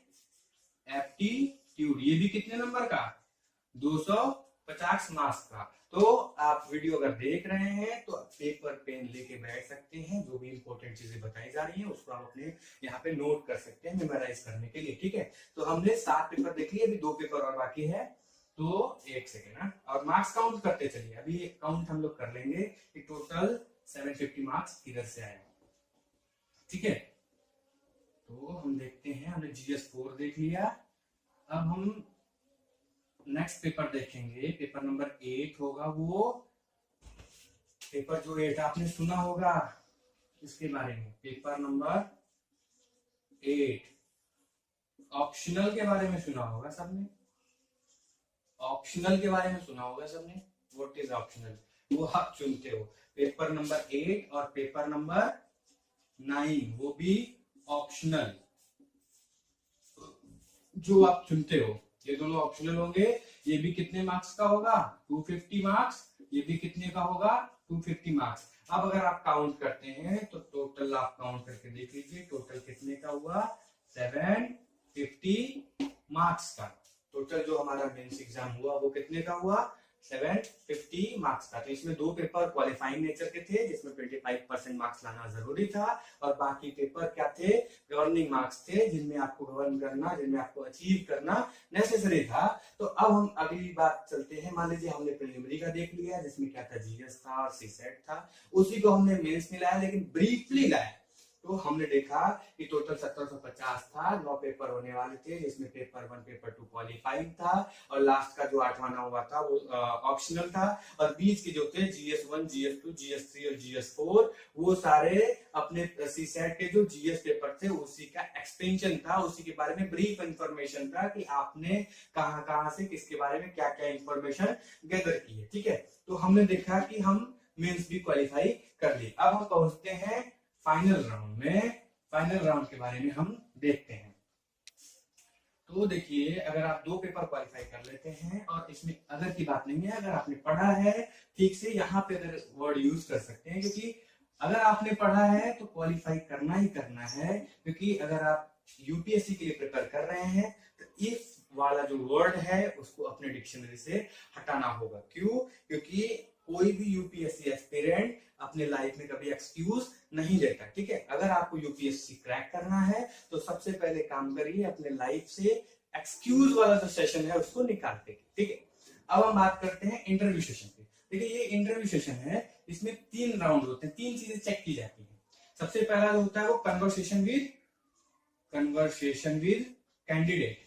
aptitude. ये भी कितने नंबर का? 250 मार्क्स का। तो आप वीडियो अगर देख रहे हैं तो पेपर पेन लेके बैठ सकते हैं, जो भी इंपॉर्टेंट चीजें बताई जा रही हैं उसको आप अपने यहाँ पे नोट कर सकते हैं मेमोराइज करने के लिए। ठीक है, तो हमने 7 पेपर देख लिए, अभी 2 पेपर और बाकी है। तो एक सेकेंड ना, और मार्क्स काउंट करते चलिए। अभी काउंट हम लोग कर लेंगे कि टोटल 750 मार्क्स किधर से आए। ठीक है, तो हम देखते हैं, हमने जीएस 4 देख लिया। अब हम नेक्स्ट पेपर देखेंगे, पेपर नंबर 8 होगा। वो पेपर जो 8 आपने सुना होगा इसके बारे में, पेपर नंबर 8 ऑप्शनल के बारे में सुना होगा सबने, ऑप्शनल के बारे में सुना होगा सबने। What is optional? वो आप चुनते हो। पेपर नंबर 8 और पेपर नंबर 9 वो भी ऑप्शनल, जो आप चुनते हो, ये दोनों ऑप्शनल होंगे। ये भी कितने मार्क्स का होगा? 250 मार्क्स। ये भी कितने का होगा? 250 मार्क्स। अब अगर आप काउंट करते हैं तो टोटल आप काउंट करके देख लीजिए, टोटल कितने का हुआ? 750 मार्क्स का। टोटल जो हमारा मेंस एग्जाम हुआ वो कितने का हुआ? 750 मार्क्स का। तो इसमें 2 पेपर क्वालिफाइंग नेचर के थे, जिसमें 25% मार्क्स लाना जरूरी था, और बाकी पेपर क्या थे? गवर्निंग मार्क्स थे, जिनमें आपको गवर्न करना, जिनमें आपको अचीव करना नेसेसरी था। तो अब हम अगली बात चलते हैं। मान लीजिए हमने प्रिलिमिनरी का देख लिया, जिसमें क्या था? जीएस था और सीसेट था, उसी को हमने मेंस में लाया, लेकिन ब्रीफली लाया। तो हमने देखा कि टोटल 1750 था, 9 पेपर होने वाले थे, जिसमें पेपर 1, पेपर 2 क्वालिफाइंग था, और लास्ट का जो 8वां 9वां था वो ऑप्शनल था, और बीच के जो थे जीएस 1, जीएस 2, जीएस 3 और जीएस 4 वो सारे अपने सीसेट के जो जीएस पेपर थे उसी का एक्सटेंशन था, उसी के बारे में ब्रीफ इंफॉर्मेशन था कि आपने कहां से किसके बारे में क्या क्या इंफॉर्मेशन गैदर की है। ठीक है, तो हमने देखा कि हम मेंस भी क्वालिफाई कर ली। अब हम पहुंचते हैं फाइनल राउंड में। फाइनल राउंड के बारे में हम देखते हैं। तो देखिए, अगर आप 2 पेपर क्वालिफाई कर लेते हैं, और इसमें अगर की बात नहीं है, अगर आपने पढ़ा है ठीक से, यहाँ पे अगर वर्ड यूज कर सकते हैं, क्योंकि अगर आपने पढ़ा है तो क्वालिफाई करना ही करना है, क्योंकि अगर आप यूपीएससी के लिए प्रिपेयर कर रहे हैं तो इफ वाला जो वर्ड है उसको अपने डिक्शनरी से हटाना होगा। क्यों? क्योंकि कोई भी यूपीएससी एस्पिरेंट अपने लाइफ में कभी एक्सक्यूज नहीं लेता। ठीक है, अगर आपको यूपीएससी क्रैक करना है तो सबसे पहले काम करिए अपने लाइफ से एक्सक्यूज वाला जो सेशन है उसको निकालते। ठीक है, अब हम बात करते हैं इंटरव्यू सेशन की। देखिए, ये इंटरव्यू सेशन है, इसमें 3 राउंड होते हैं, 3 चीजें चेक की जाती है। सबसे पहला जो होता है वो conversation with candidate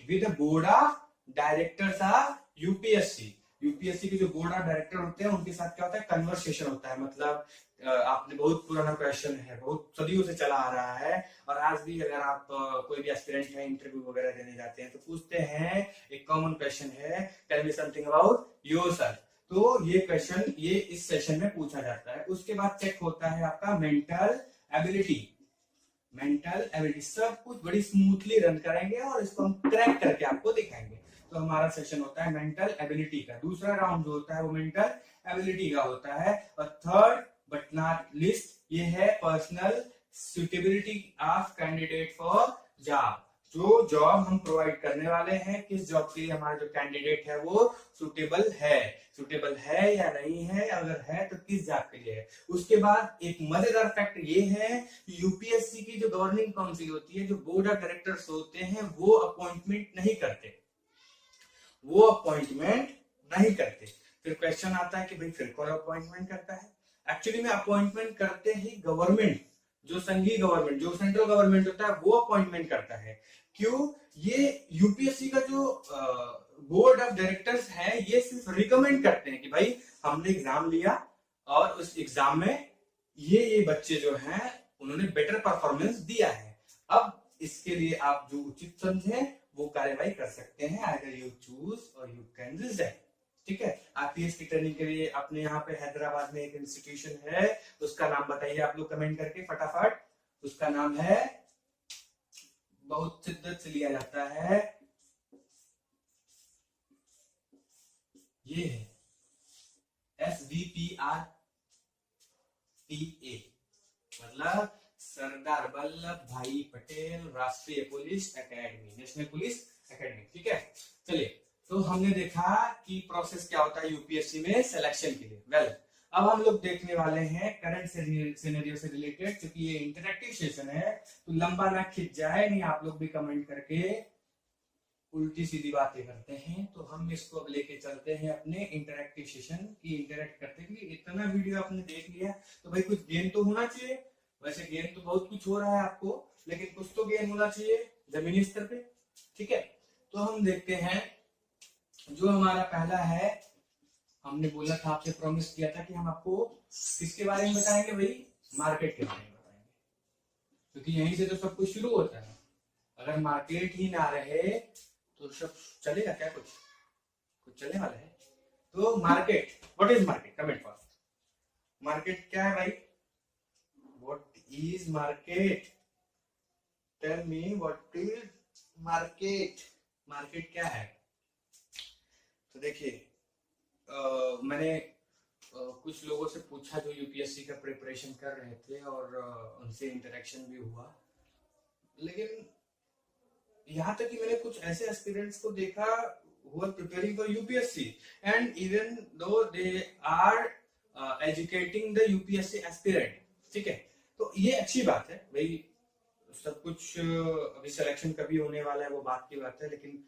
with board of directors of UPSC. UPSC के जो बोर्ड ऑफ डायरेक्टर होते हैं उनके साथ क्या होता है, कन्वर्सेशन होता है। मतलब आपने बहुत पुराना क्वेश्चन है, बहुत सदियों से चला आ रहा है, और आज भी अगर आप कोई भी एस्पिरेंट है इंटरव्यू वगैरह देने जाते हैं तो पूछते हैं, एक कॉमन क्वेश्चन है, tell me something about yourself. तो ये क्वेश्चन ये इस सेशन में पूछा जाता है। उसके बाद चेक होता है आपका मेंटल एबिलिटी। सब कुछ बड़ी स्मूथली रन करेंगे और इसको हम क्रैक करके आपको दिखाएंगे। तो हमारा सेशन होता है मेंटल एबिलिटी का। दूसरा राउंड जो होता है वो मेंटल एबिलिटी का होता है। और थर्ड बट नॉट लिस्ट ये है personal suitability of candidate for job. जो जॉब हम प्रोवाइड करने वाले हैं, किस जॉब के लिए हमारा जो कैंडिडेट है वो सुटेबल है या नहीं है, अगर है तो किस जॉब के लिए है। उसके बाद एक मजेदार फैक्ट ये है, यूपीएससी की जो गवर्निंग काउंसिल होती है, जो बोर्ड ऑफ डायरेक्टर्स होते हैं, वो अपॉइंटमेंट नहीं करते। फिर क्वेश्चन आता है कि भाई फिर कौन अपॉइंटमेंट करता है? एक्चुअली में अपॉइंटमेंट करते ही गवर्नमेंट, जो संघीय गवर्नमेंट, जो सेंट्रल गवर्नमेंट होता है वो अपॉइंटमेंट करता है। क्यों? ये यूपीएससी का जो बोर्ड ऑफ डायरेक्टर्स है ये सिर्फ रिकमेंड करते हैं कि भाई हमने एग्जाम लिया और उस एग्जाम में ये बच्चे जो हैं उन्होंने बेटर परफॉर्मेंस दिया है। अब इसके लिए आप जो उचित समझे वो कार्यवाही कर सकते हैं, आइदर यू चूज और यू कैन रिजाइन। ठीक है, आईपीएस की ट्रेनिंग के लिए अपने यहाँ पे हैदराबाद में एक इंस्टीट्यूशन है, उसका नाम बताइए आप लोग कमेंट करके फटाफट। उसका नाम है, बहुत शिद्दत से लिया जाता है, ये है SVPRPA, मतलब सरदार वल्लभ भाई पटेल राष्ट्रीय police academy, national police academy. ठीक है, चलिए, तो हमने देखा कि प्रोसेस क्या होता है यूपीएससी में सिलेक्शन के लिए। वेल, अब हम लोग देखने वाले हैं करंट सिनेरियो से रिलेटेड। क्योंकि ये इंटरैक्टिव सेशन है तो लंबा ना खिंच जाए, नहीं आप लोग भी कमेंट करके उल्टी सीधी बातें करते हैं, तो हम इसको अब लेके चलते हैं अपने इंटरैक्टिव सेशन की। इंटरैक्ट करते हैं कि इतना वीडियो आपने देख लिया तो भाई कुछ गेन तो होना चाहिए। वैसे गेन तो बहुत कुछ हो रहा है आपको, लेकिन कुछ तो गेन होना चाहिए जमीनी स्तर पे। ठीक है, तो हम देखते हैं जो हमारा पहला है। हमने बोला था, आपसे प्रॉमिस किया था कि हम आपको किसके बारे में बताएंगे भाई, मार्केट के बारे में बताएंगे, क्योंकि यहीं से तो सब कुछ शुरू होता है। अगर मार्केट ही ना रहे तो सब चलेगा क्या? कुछ चलने वाला है? तो market, what is market? Comment first, market क्या है भाई? What is market? Tell me what is market? Market क्या है? तो देखिए, मैंने कुछ लोगों से पूछा जो यूपीएससी का प्रिपरेशन कर रहे थे, और उनसे इंटरेक्शन भी हुआ। लेकिन यहाँ तक कि मैंने कुछ ऐसे एस्पिरेंट्स को देखा who are preparing for UPSC and even though they are educating the UPSC aspirant। ठीक है, तो ये अच्छी बात है भाई, सब कुछ अभी सिलेक्शन कभी होने वाला है वो बात की बात है, लेकिन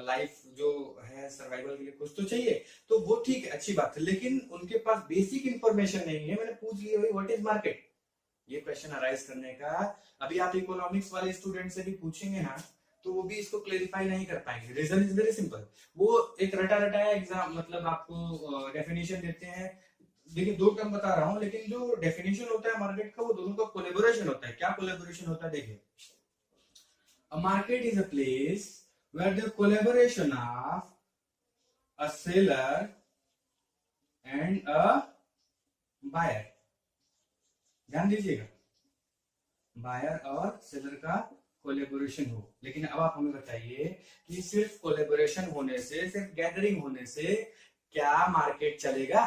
लाइफ जो है सर्वाइवल के लिए कुछ तो चाहिए, तो वो ठीक है, अच्छी बात है। लेकिन उनके पास बेसिक इंफॉर्मेशन नहीं है। मैंने पूछ लिया भाई व्हाट इज मार्केट, ये क्वेश्चन अराइज करने का। अभी आप इकोनॉमिक्स वाले स्टूडेंट से भी पूछेंगे ना तो वो भी इसको क्लेरिफाई नहीं कर पाएंगे। रीजन इज वेरी सिंपल, वो एक रटा रटाया एग्जाम, मतलब आपको डेफिनेशन देते हैं। देखिए, 2 टर्म बता रहा हूं, लेकिन जो डेफिनेशन होता है मार्केट का वो दोनों का कोलैबोरेशन होता है। क्या कोलैबोरेशन होता है? देखिए, a market is a place where the collaboration of a seller and a buyer, ध्यान दीजिएगा, बायर और सेलर का कोलैबोरेशन हो। लेकिन अब आप हमें बताइए कि सिर्फ कोलैबोरेशन होने से, सिर्फ गैदरिंग होने से क्या मार्केट चलेगा?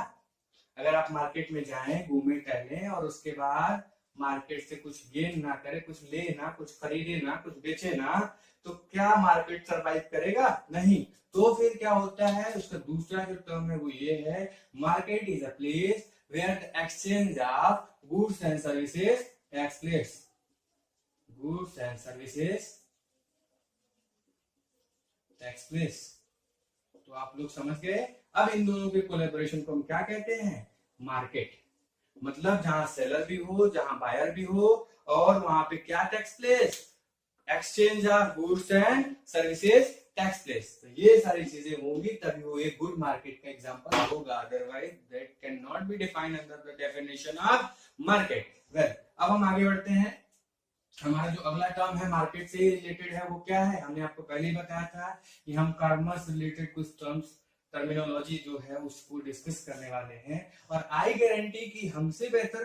अगर आप मार्केट में जाएं, घूमे टहलें और उसके बाद मार्केट से कुछ गेन ना करे, कुछ ले ना, कुछ खरीदे ना, कुछ बेचे ना, तो क्या मार्केट सरवाइव करेगा? नहीं। तो फिर क्या होता है, उसका दूसरा जो टर्म है वो ये है, market is a place where the exchange of goods and services takes place. Goods and services takes place. तो आप लोग समझ गए। अब इन दोनों के कोलैबोरेशन को हम क्या कहते हैं? मार्केट। मतलब जहां सेलर भी हो, जहां बायर भी हो, और वहां पे क्या takes place? Exchange of goods and services takes place. तो ये सारी चीजें होंगी तभी वो एक गुड मार्केट का एग्जांपल होगा, otherwise that can not be defined under the definition of market. Well, अब हम आगे बढ़ते हैं। हमारा जो अगला टर्म है मार्केट से रिलेटेड है वो क्या है? हमने आपको पहले ही बताया था कि हम कॉमर्स रिलेटेड कुछ टर्म्स, टर्मिनोलॉजी जो है उसको डिस्कस करने वाले हैं। और आई गारंटी कि हमसे बेहतर,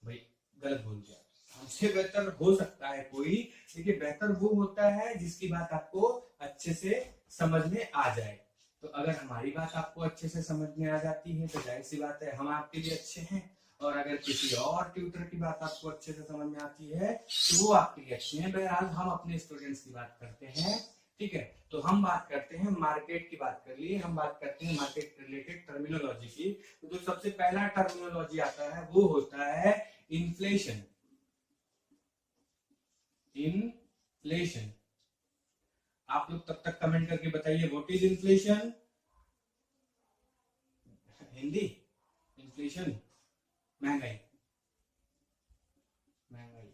भाई गलत बोल दिया, हमसे बेहतर हो सकता है कोई, लेकिन बेहतर वो होता है जिसकी बात आपको अच्छे से समझ में आ जाए। तो अगर हमारी बात आपको अच्छे से समझ में आ जाती है तो जाहिर सी बात है हम आपके लिए अच्छे हैं, और अगर किसी और ट्यूटर की बात आपको अच्छे से समझ में आती है तो वो आपके लिए अच्छे हैं। बहरहाल हम अपने स्टूडेंट्स की बात करते हैं, ठीक है। तो हम बात करते हैं मार्केट की, बात कर लिए, हम बात करते हैं मार्केट रिलेटेड टर्मिनोलॉजी की। तो जो सबसे पहला टर्मिनोलॉजी आता है वो होता है इन्फ्लेशन। इन्फ्लेशन। आप लोग तब तक कमेंट करके बताइए what is inflation. Hindi inflation, महंगाई। महंगाई।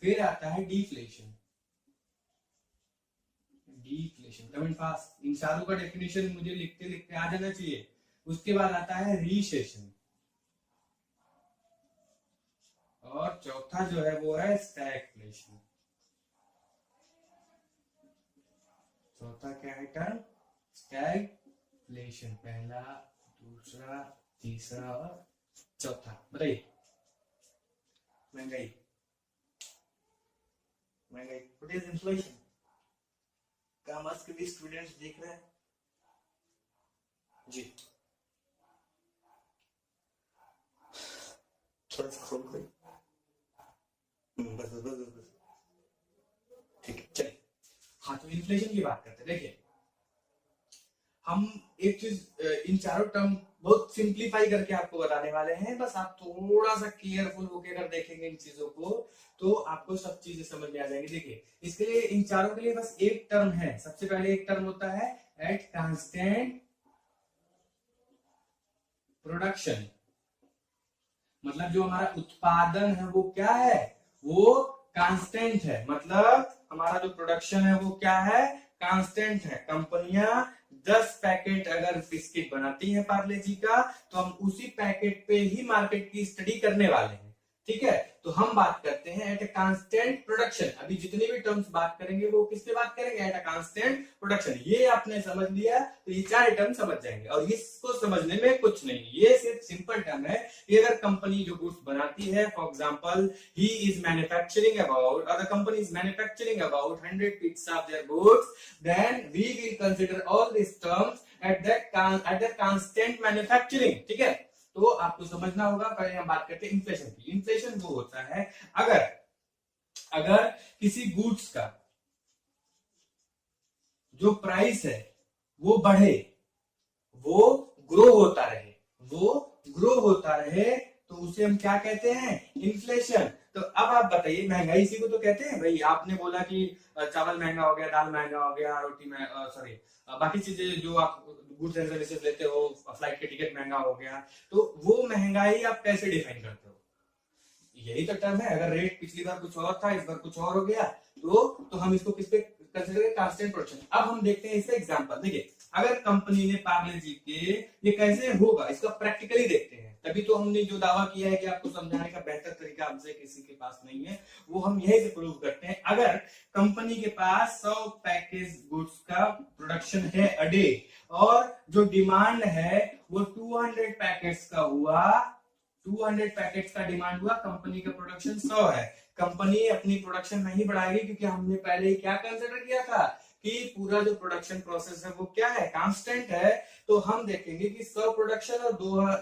फिर आता है डिफ्लेशन। Deflation, comment fast. इन चारों का डेफिनेशन मुझे लिखते लिखते आ जाना चाहिए। उसके बाद आता है रिसेशन, और चौथा जो है वो है स्टैगफ्लेशन। चौथा क्या है टर्म? स्टैगफ्लेशन। पहला, दूसरा, तीसरा और चौथा। बताइए। महंगाई। महंगाई। What is inflation? कॉमर्स के भी स्टूडेंट्स देख रहे हैं जी। थोड़ा सा खोल दो। बस बस बस बस, ठीक है, चलिए। हाँ, तो इन्फ्लेशन की बात करते हैं। देखिए, हम एक चीज, इन चारों टर्म बहुत सिंप्लीफाई करके आपको बताने वाले हैं। बस आप थोड़ा सा केयरफुल होकर अगर देखेंगे इन चीजों को तो आपको सब चीजें समझ में आ जाएंगी। देखिए, इसके लिए इन चारों के लिए बस एक टर्म है। सबसे पहले एक टर्म होता है एट कांस्टेंट प्रोडक्शन। मतलब जो हमारा उत्पादन है वो क्या है? वो कांस्टेंट है। मतलब हमारा जो प्रोडक्शन है वो क्या है? कांस्टेंट है। कंपनियां 10 पैकेट अगर बिस्किट बनाती है पार्ले जी का, तो हम उसी पैकेट पे ही मार्केट की स्टडी करने वाले हैं, ठीक है। तो हम बात करते हैं एट ए कांस्टेंट प्रोडक्शन। अभी जितने भी टर्म्स बात करेंगे वो किस पे बात करेंगे? At a constant production. ये आपने समझ लिया तो ये चार टर्म समझ जाएंगे, और इसको समझने में कुछ नहीं, ये सिर्फ सिंपल टर्म है कि अगर कंपनी जो गुड्स बनाती है, for example he is manufacturing about, और the company is manufacturing about 100 pieces of their goods, then we will consider all these terms at the constant manufacturing, ठीक है। तो आपको समझना होगा। पहले हम बात करते हैं इन्फ्लेशन की। इन्फ्लेशन वो होता है अगर किसी गुड्स का जो प्राइस है वो बढ़े, वो ग्रो होता रहे, तो उसे हम क्या कहते हैं? इन्फ्लेशन। तो अब आप बताइए, महंगाई इसी को तो कहते हैं। भाई आपने बोला कि चावल महंगा हो गया, दाल महंगा हो गया, रोटी में सॉरी बाकी चीजें जो आप गुड्स एंड सर्विसेज लेते हो, फ्लाइट के टिकट महंगा हो गया, तो वो महंगाई आप कैसे डिफाइन करते हो? यही तो टर्म है। अगर रेट पिछली बार कुछ और था, इस बार कुछ और हो गया, तो हम इसको किस पे कंसीडर करें? Constant production. अब हम देखते हैं इसका एग्जांपल। देखिए, अगर कंपनी ने पार्ले जी के, ये कैसे होगा इसका प्रैक्टिकली देखते हैं। तभी तो हमने जो दावा किया है कि आपको समझाने का बेहतर तरीका हमसे किसी के पास नहीं है, वो हम यही से प्रूव करते हैं। अगर कंपनी के पास 100 पैकेज गुड्स का प्रोडक्शन है अ डे, और जो डिमांड है वो 200 पैकेट्स का हुआ, 200 पैकेट्स का डिमांड हुआ, कंपनी का प्रोडक्शन 100 है। कंपनी अपनी प्रोडक्शन नहीं बढ़ाएगी क्योंकि हमने पहले ही क्या कंसिडर किया था कि पूरा जो प्रोडक्शन प्रोसेस है वो क्या है, कांस्टेंट है, तो हम देखेंगे कि 100 प्रोडक्शन और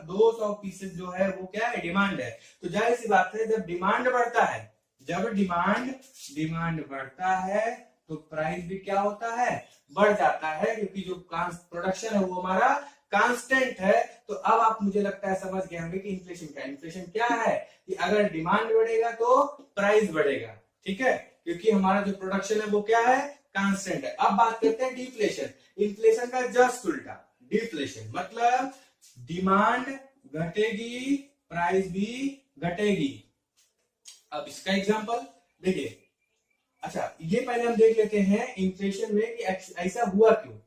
200 पीसेस जो है वो क्या है, डिमांड है। तो जाहिर सी बात है जब डिमांड बढ़ता है, जब डिमांड बढ़ता है तो प्राइस भी क्या होता है, बढ़ जाता है, क्योंकि जो प्रोडक्शन है वो हमारा कांस्टेंट है। तो अब आप मुझे लगता है समझ गए होंगे कि इन्फ्लेशन क्या है, कि अगर डिमांड बढ़ेगा तो प्राइस बढ़ेगा, ठीक है, क्योंकि हमारा जो प्रोडक्शन है वो क्या है, कांस्टेंट है। अब बात करते हैं डिफ्लेशन। इन्फ्लेशन का जस्ट उल्टा, डिफ्लेशन मतलब डिमांड घटेगी, प्राइस भी घटेगी। अब इसका एग्जांपल देखिए। अच्छा, ये पहले हम देख लेते हैं इन्फ्लेशन में कि ऐसा हुआ क्यों,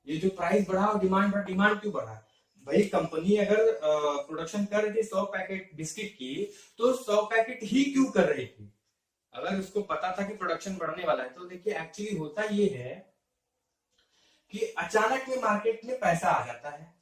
ये जो प्राइस बढ़ा और डिमांड क्यों बढ़ा। भाई कंपनी अगर प्रोडक्शन कर रही थी 100 पैकेट बिस्किट की, तो 100 पैकेट ही क्यों कर रही थी, अगर उसको पता था कि प्रोडक्शन बढ़ने वाला है। तो देखिए एक्चुअली होता ये है कि अचानक में मार्केट में पैसा आ जाता है,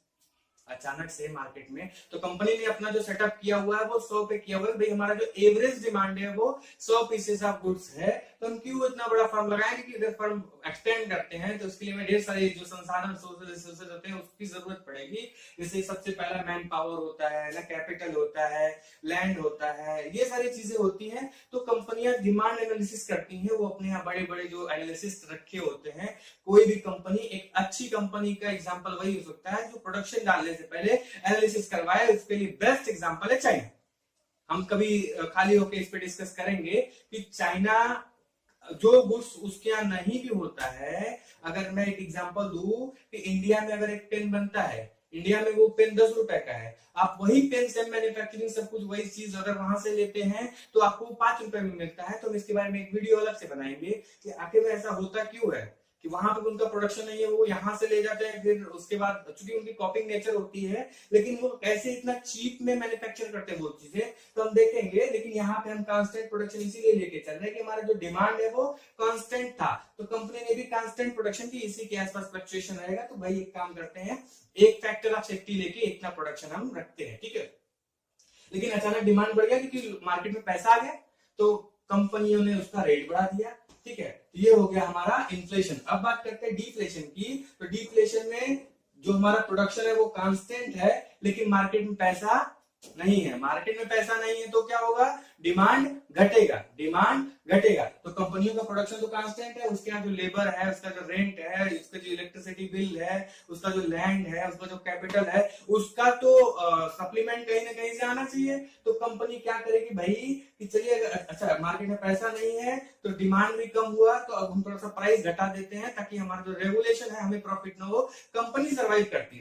अचानक से मार्केट में, तो कंपनी ने अपना जो सेटअप किया हुआ है वो 100 पे किया हुआ है। भाई हमारा जो एवरेज डिमांड है वो 100 पीसेस ऑफ गुड्स है, तो हम क्यों इतना बड़ा फर्म लगाएंगे कि अगर फर्म एक्सटेंड करते हैं तो उसके लिए में ढेर सारे जो संसाधन सोर्सेज होते हैं उसकी जरूरत पड़ेगी। जैसे सबसे पहला मैन पावर होता है ना, कैपिटल होता है, लैंड होता है, ये सारी चीजें होती हैं। तो कंपनियां डिमांड एनालिसिस करती हैं, वो अपने यहाँ बड़े बड़े जो एनालिसिस्ट रखे होते हैं। कोई भी कंपनी, एक अच्छी कंपनी का एग्जांपल वही हो सकता है जो प्रोडक्शन डालने से पहले एनालिसिस करवाए, उसके लिए बेस्ट एग्जांपल है चाइना। हम कभी खाली होकर इस पे डिस्कस करेंगे कि चाइना जो गुड्स उसके यहाँ नहीं भी होता है। अगर मैं एक एग्जांपल दूं कि इंडिया में अगर एक पेन बनता है, इंडिया में वो पेन 10 रुपए का है, आप वही पेन से मैन्युफैक्चरिंग सब कुछ वही चीज अगर वहां से लेते हैं तो आपको 5 रुपए में मिलता है। तो हम इसके बारे में एक वीडियो अलग से बनाएंगे कि आखिर में ऐसा होता क्यों है कि वहां पर उनका प्रोडक्शन नहीं है, वो यहाँ से ले जाते हैं, फिर उसके बाद चूंकि उनकी कॉपिंग नेचर होती है, लेकिन वो कैसे इतना चीप में मैन्युफैक्चर करते हैं वो चीजें तो हम देखेंगे। लेकिन यहाँ पे हम कांस्टेंट प्रोडक्शन इसीलिए लेके चल रहे हैं कि हमारा जो डिमांड है वो कांस्टेंट था, तो कंपनी ने भी कांस्टेंट प्रोडक्शन की, इसी के आसपास फ्लक्चुएशन रहेगा। तो भाई एक काम करते हैं, एक फैक्टर ऑफ सेफ्टी लेके इतना प्रोडक्शन हम रखते हैं, ठीक है। लेकिन अचानक डिमांड बढ़ गया क्योंकि मार्केट में पैसा आ गया, तो कंपनियों ने उसका रेट बढ़ा दिया, ठीक है। ये हो गया हमारा इन्फ्लेशन। अब बात करते हैं डिफ्लेशन की। तो डिफ्लेशन में जो हमारा प्रोडक्शन है वो कांस्टेंट है, लेकिन मार्केट में पैसा नहीं है। मार्केट में पैसा नहीं है तो क्या होगा, डिमांड घटेगा, तो कंपनियों का प्रोडक्शन तो कांस्टेंट है, उसके यहाँ जो लेबर है, उसका जो रेंट है, उसका जो इलेक्ट्रिसिटी बिल है, उसका जो लैंड है, उसका जो कैपिटल है, उसका तो सप्लीमेंट कहीं ना कहीं से आना चाहिए। तो कंपनी क्या करेगी भाई कि चलिए अच्छा मार्केट में पैसा नहीं है तो डिमांड भी कम हुआ, तो अब हम थोड़ा सा प्राइस घटा देते हैं ताकि हमारा जो रेगुलेशन है हमें प्रॉफिट ना हो। कंपनी सर्वाइव करती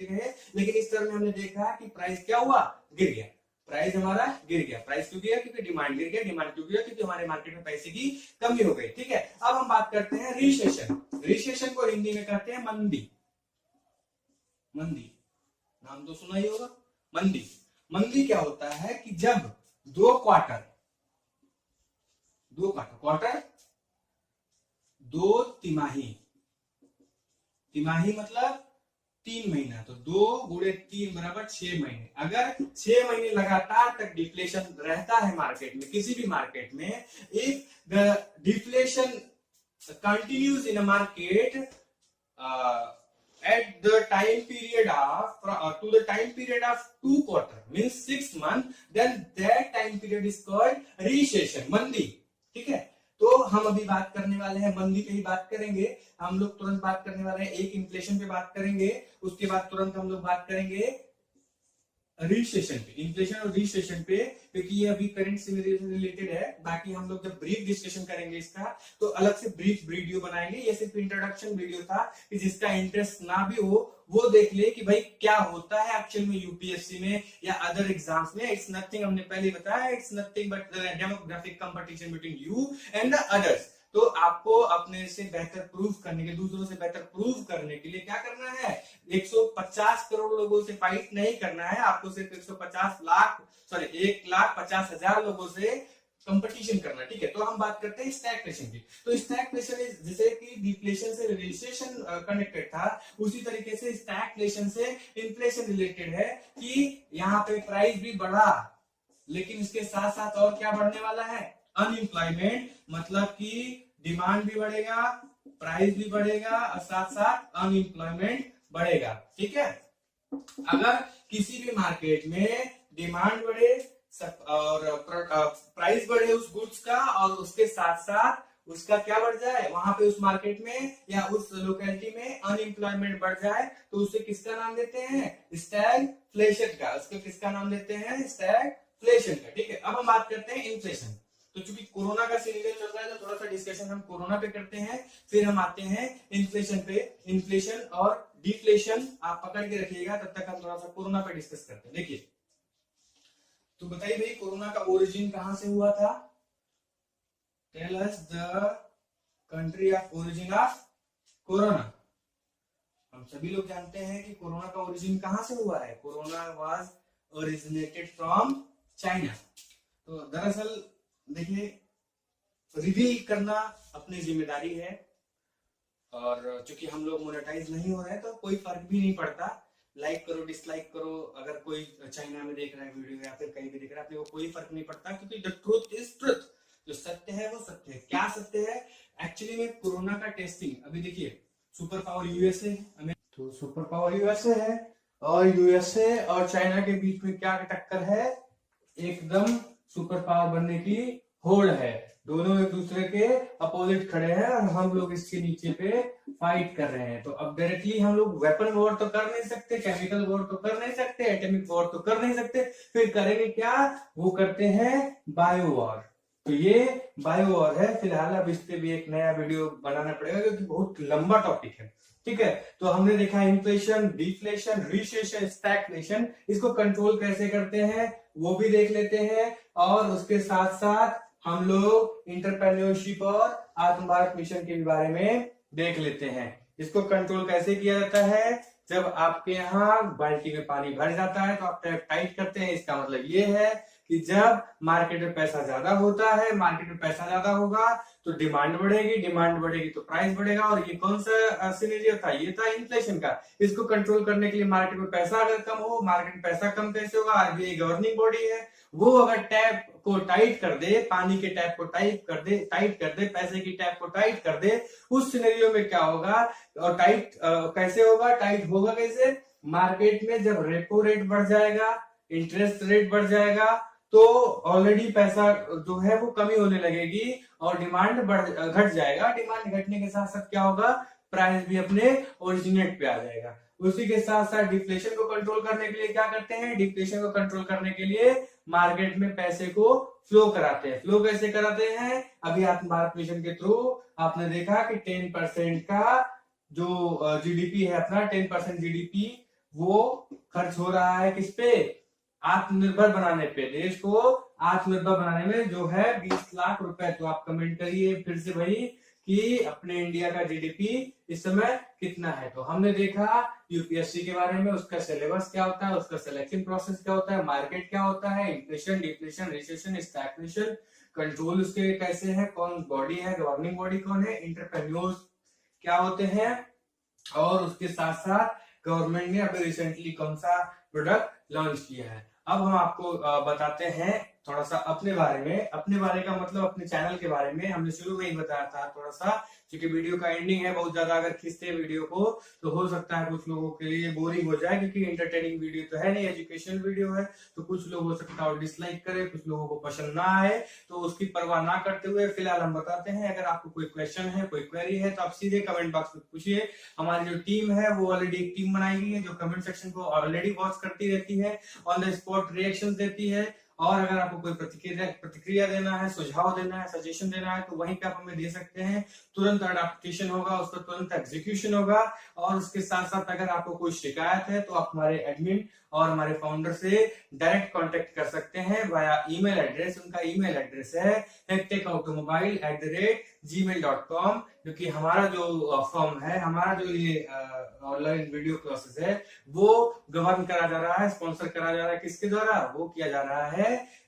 रहे, लेकिन इस तरह में हमने देखा कि प्राइस क्या हुआ, गिर गया, प्राइस हमारा गिर गया। प्राइस क्यों गिरा, क्योंकि डिमांड गिर गया। डिमांड क्यों गिरा, क्योंकि हमारे मार्केट में पैसे की कमी हो गई, ठीक है। अब हम बात करते हैं रिसेशन को हिंदी में कहते हैं मंदी। नाम तो सुना ही होगा, मंदी क्या होता है कि जब दो क्वार्टर दो तिमाही मतलब 3 महीना, तो 2 गुणे 3 बराबर 6 महीने। अगर 6 महीने लगातार तक डिफ्लेशन रहता है मार्केट में, किसी भी मार्केट में, if the deflation continues in a market at the time period of 2 quarter means 6 month, then that time period is called recession, मंदी, ठीक है। तो हम अभी बात करने वाले हैं मंदी पे ही बात करेंगे हम लोग। तुरंत बात करने वाले हैं एक इन्फ्लेशन पे बात करेंगे, उसके बाद तुरंत हम लोग बात करेंगे रिसेशन पे, इन्फ्लेशन और रिसेशन पे, क्योंकि ये अभी करंट से रिलेटेड है। बाकी हम लोग जब ब्रीफ डिस्कशन करेंगे इसका तो अलग से ब्रीफ वीडियो बनाएंगे। ये सिर्फ इंट्रोडक्शन वीडियो था कि जिसका इंटरेस्ट ना भी हो वो देख ले कि भाई क्या होता है एक्चुअल में यूपीएससी में या अदर एग्जाम्स में। इट्स नथिंग, हमने पहले बताया, it's nothing but demographic competition between you and the others. तो आपको अपने से बेहतर प्रूफ करने के, दूसरों से बेहतर प्रूफ करने के लिए क्या करना है, 150 करोड़ लोगों से फाइट नहीं करना है, आपको सिर्फ 1,50,000 लोगों से कंपटीशन करना, ठीक है। तो हम बात करते हैं स्टैगफ्लेशन की। तो स्टैगफ्लेशन जैसे कि डिफ्लेशन से रिसेशन कनेक्टेड था, उसी तरीके से स्टैगफ्लेशन से इन्फ्लेशन रिलेटेड है कि यहाँ पे प्राइस भी बढ़ा, लेकिन इसके साथ साथ और क्या बढ़ने वाला है, अनएम्प्लॉयमेंट, मतलब कि डिमांड भी बढ़ेगा, प्राइस भी बढ़ेगा और साथ साथ अनएम्प्लॉयमेंट बढ़ेगा। ठीक है, अगर किसी भी मार्केट में डिमांड बढ़े और प्राइस बढ़े उस गुड्स का और उसके साथ साथ उसका क्या बढ़ जाए, वहां पे उस मार्केट में या उस लोकेलिटी में अनएम्प्लॉयमेंट बढ़ जाए, तो उसे किसका नाम देते हैं, स्टैगफ्लेशन का। उसको किसका नाम देते हैं, स्टैगफ्लेशन का। ठीक है, अब हम बात करते हैं इन्फ्लेशन। तो चूंकि कोरोना का सीजन चल रहा है तो थोड़ा सा डिस्कशन हम कोरोना पे करते हैं, फिर हम आते हैं इन्फ्लेशन पे। इन्फ्लेशन और डिफ्लेशन आप पकड़ के रखिएगा, तब तक हम थोड़ा सा कोरोना पे डिस्कस करते हैं। देखिए, तो बताइए भाई कोरोना का ओरिजिन कहां से हुआ था? Tell us the country of origin of corona. हम सभी लोग जानते हैं कि कोरोना का ओरिजिन कहां से हुआ है। Corona was originated from China. तो दरअसल देखिए, रिवील करना अपनी जिम्मेदारी है, और चूंकि हम लोग मोनेटाइज नहीं हो रहे हैं तो कोई फर्क भी नहीं पड़ता। लाइक करो, डिसलाइक करो, अगर कोई चाइना में देख रहा है वीडियो या फिर कहीं भी देख रहा है, तो कोई फर्क नहीं पड़ता, क्योंकि द ट्रूथ इज ट्रूथ। जो सत्य है वो सत्य है। क्या सत्य है? एक्चुअली में कोरोना का टेस्टिंग, अभी देखिए, सुपर पावर यूएसए, तो सुपर पावर यूएसए है, और यूएसए और चाइना के बीच में क्या टक्कर है? एकदम सुपर पावर बनने की होड़ है। दोनों एक दूसरे के अपोजिट खड़े हैं और हम लोग इसके नीचे पे फाइट कर रहे हैं। तो अब डायरेक्टली हम लोग वेपन वॉर तो कर नहीं सकते, केमिकल वॉर तो कर नहीं सकते, एटॉमिक वॉर तो कर नहीं सकते, फिर करेंगे क्या? वो करते हैं बायो वॉर। तो ये बायो वॉर है। फिलहाल अब इस पे भी एक नया वीडियो बनाना पड़ेगा, क्योंकि बहुत लंबा टॉपिक है। ठीक है, तो हमने देखा इन्फ्लेशन, डिफ्लेशन, रिसेशन, स्टैगफ्लेशन। इसको कंट्रोल कैसे करते हैं वो भी देख लेते हैं, और उसके साथ साथ हम लोग इंटरप्रेन्योरशिप और आत्म भारत मिशन के बारे में देख लेते हैं। इसको कंट्रोल कैसे किया जाता है? जब आपके यहाँ बाल्टी में पानी भर जाता है तो आप टैप टाइट करते हैं। इसका मतलब ये है कि जब मार्केट में पैसा ज्यादा होता है, मार्केट में पैसा ज्यादा होगा तो डिमांड बढ़ेगी, डिमांड बढ़ेगी तो प्राइस बढ़ेगा। और ये कौन सा सिनेरियो था? ये था इन्फ्लेशन का। इसको कंट्रोल करने के लिए मार्केट में पैसा अगर कम हो, मार्केट में पैसा कम कैसे होगा? आरबीआई गवर्निंग बॉडी है, वो अगर टैप को टाइट कर दे, पानी के टैप को टाइट कर दे, पैसे की टैप को टाइट कर दे, उस सिनेरियो में क्या होगा? और टाइट कैसे होगा? टाइट होगा कैसे? मार्केट में जब रेपो रेट बढ़ जाएगा, इंटरेस्ट रेट बढ़ जाएगा, तो ऑलरेडी पैसा जो है वो कमी होने लगेगी और डिमांड घट जाएगा। डिमांड घटने के साथ साथ क्या होगा? प्राइस भी अपने ओरिजिनेट पे आ जाएगा। उसी के साथ साथ डिफ्लेशन को कंट्रोल करने के लिए क्या करते हैं? डिफ्लेशन को कंट्रोल करने के लिए मार्केट में पैसे को फ्लो कराते हैं। फ्लो कैसे कराते हैं? अभी आत्म भारत मिशन के थ्रू आपने देखा कि 10% का जो जीडीपी है अपना, 10% जीडीपी वो खर्च हो रहा है किस पे? आत्मनिर्भर बनाने पे। देश को आत्मनिर्भर बनाने में जो है 20 लाख रुपए। तो आप कमेंट करिए फिर से भाई कि अपने इंडिया का जीडीपी इस समय कितना है। तो हमने देखा यूपीएससी के बारे में, उसका सिलेबस क्या होता है, उसका सिलेक्शन प्रोसेस क्या होता है, मार्केट क्या होता है, इन्फ्लेशन, डिफ्लेशन, रिसेशन, स्टैग्फ्लेशन, कंट्रोल उसके कैसे है, कौन बॉडी है, गवर्निंग बॉडी कौन है, इंटरप्रेन्योर्स क्या होते हैं, और उसके साथ साथ गवर्नमेंट ने अभी रिसेंटली कौन सा प्रोडक्ट लॉन्च किया है। अब हम आपको बताते हैं थोड़ा सा अपने बारे में। अपने बारे का मतलब अपने चैनल के बारे में। हमने शुरू में ही बताया था थोड़ा सा, क्योंकि वीडियो का एंडिंग है, बहुत ज्यादा अगर खींचते वीडियो को तो हो सकता है कुछ लोगों के लिए बोरिंग हो जाए, क्योंकि एंटरटेनिंग वीडियो तो है नहीं, एजुकेशनल वीडियो है। तो कुछ लोग हो सकता है डिसलाइक करे, कुछ लोगों को पसंद ना आए, तो उसकी परवाह ना करते हुए फिलहाल हम बताते हैं। अगर आपको कोई क्वेश्चन है, कोई क्वेरी है, तो आप सीधे कमेंट बॉक्स में पूछिए। हमारी जो टीम है वो ऑलरेडी एक टीम बनाई गई है जो कमेंट सेक्शन को ऑलरेडी वॉच करती रहती है, ऑन द स्पॉट रिएक्शन देती है। और अगर आपको कोई प्रतिक्रिया देना है, सुझाव देना है, सजेशन देना है, तो वहीं पे आप हमें दे सकते हैं। तुरंत अडॉप्टेशन होगा, उसका तुरंत एग्जीक्यूशन होगा। और उसके साथ साथ अगर आपको कोई शिकायत है तो आप हमारे एडमिन और हमारे फाउंडर से डायरेक्ट कांटेक्ट कर सकते हैं वाया ईमेल एड्रेस। उनका ईमेल एड्रेस है hectechautomobile@gmail.com, क्योंकि हमारा जो फर्म है, हमारा जो ये ऑनलाइन वीडियो क्लासेस है वो गवर्न करा जा रहा है, स्पॉन्सर करा जा रहा है। किसके द्वारा? वो किया जा रहा है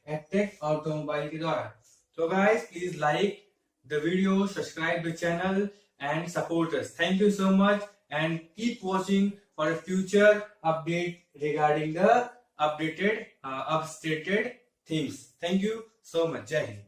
हेक्टेक ऑटोमोबाइल के द्वारा। तो guys please like the video, subscribe the channel and support us. Thank you so much and keep watching for a future update regarding the updated upstated things. Thank you so much. Jai Hind.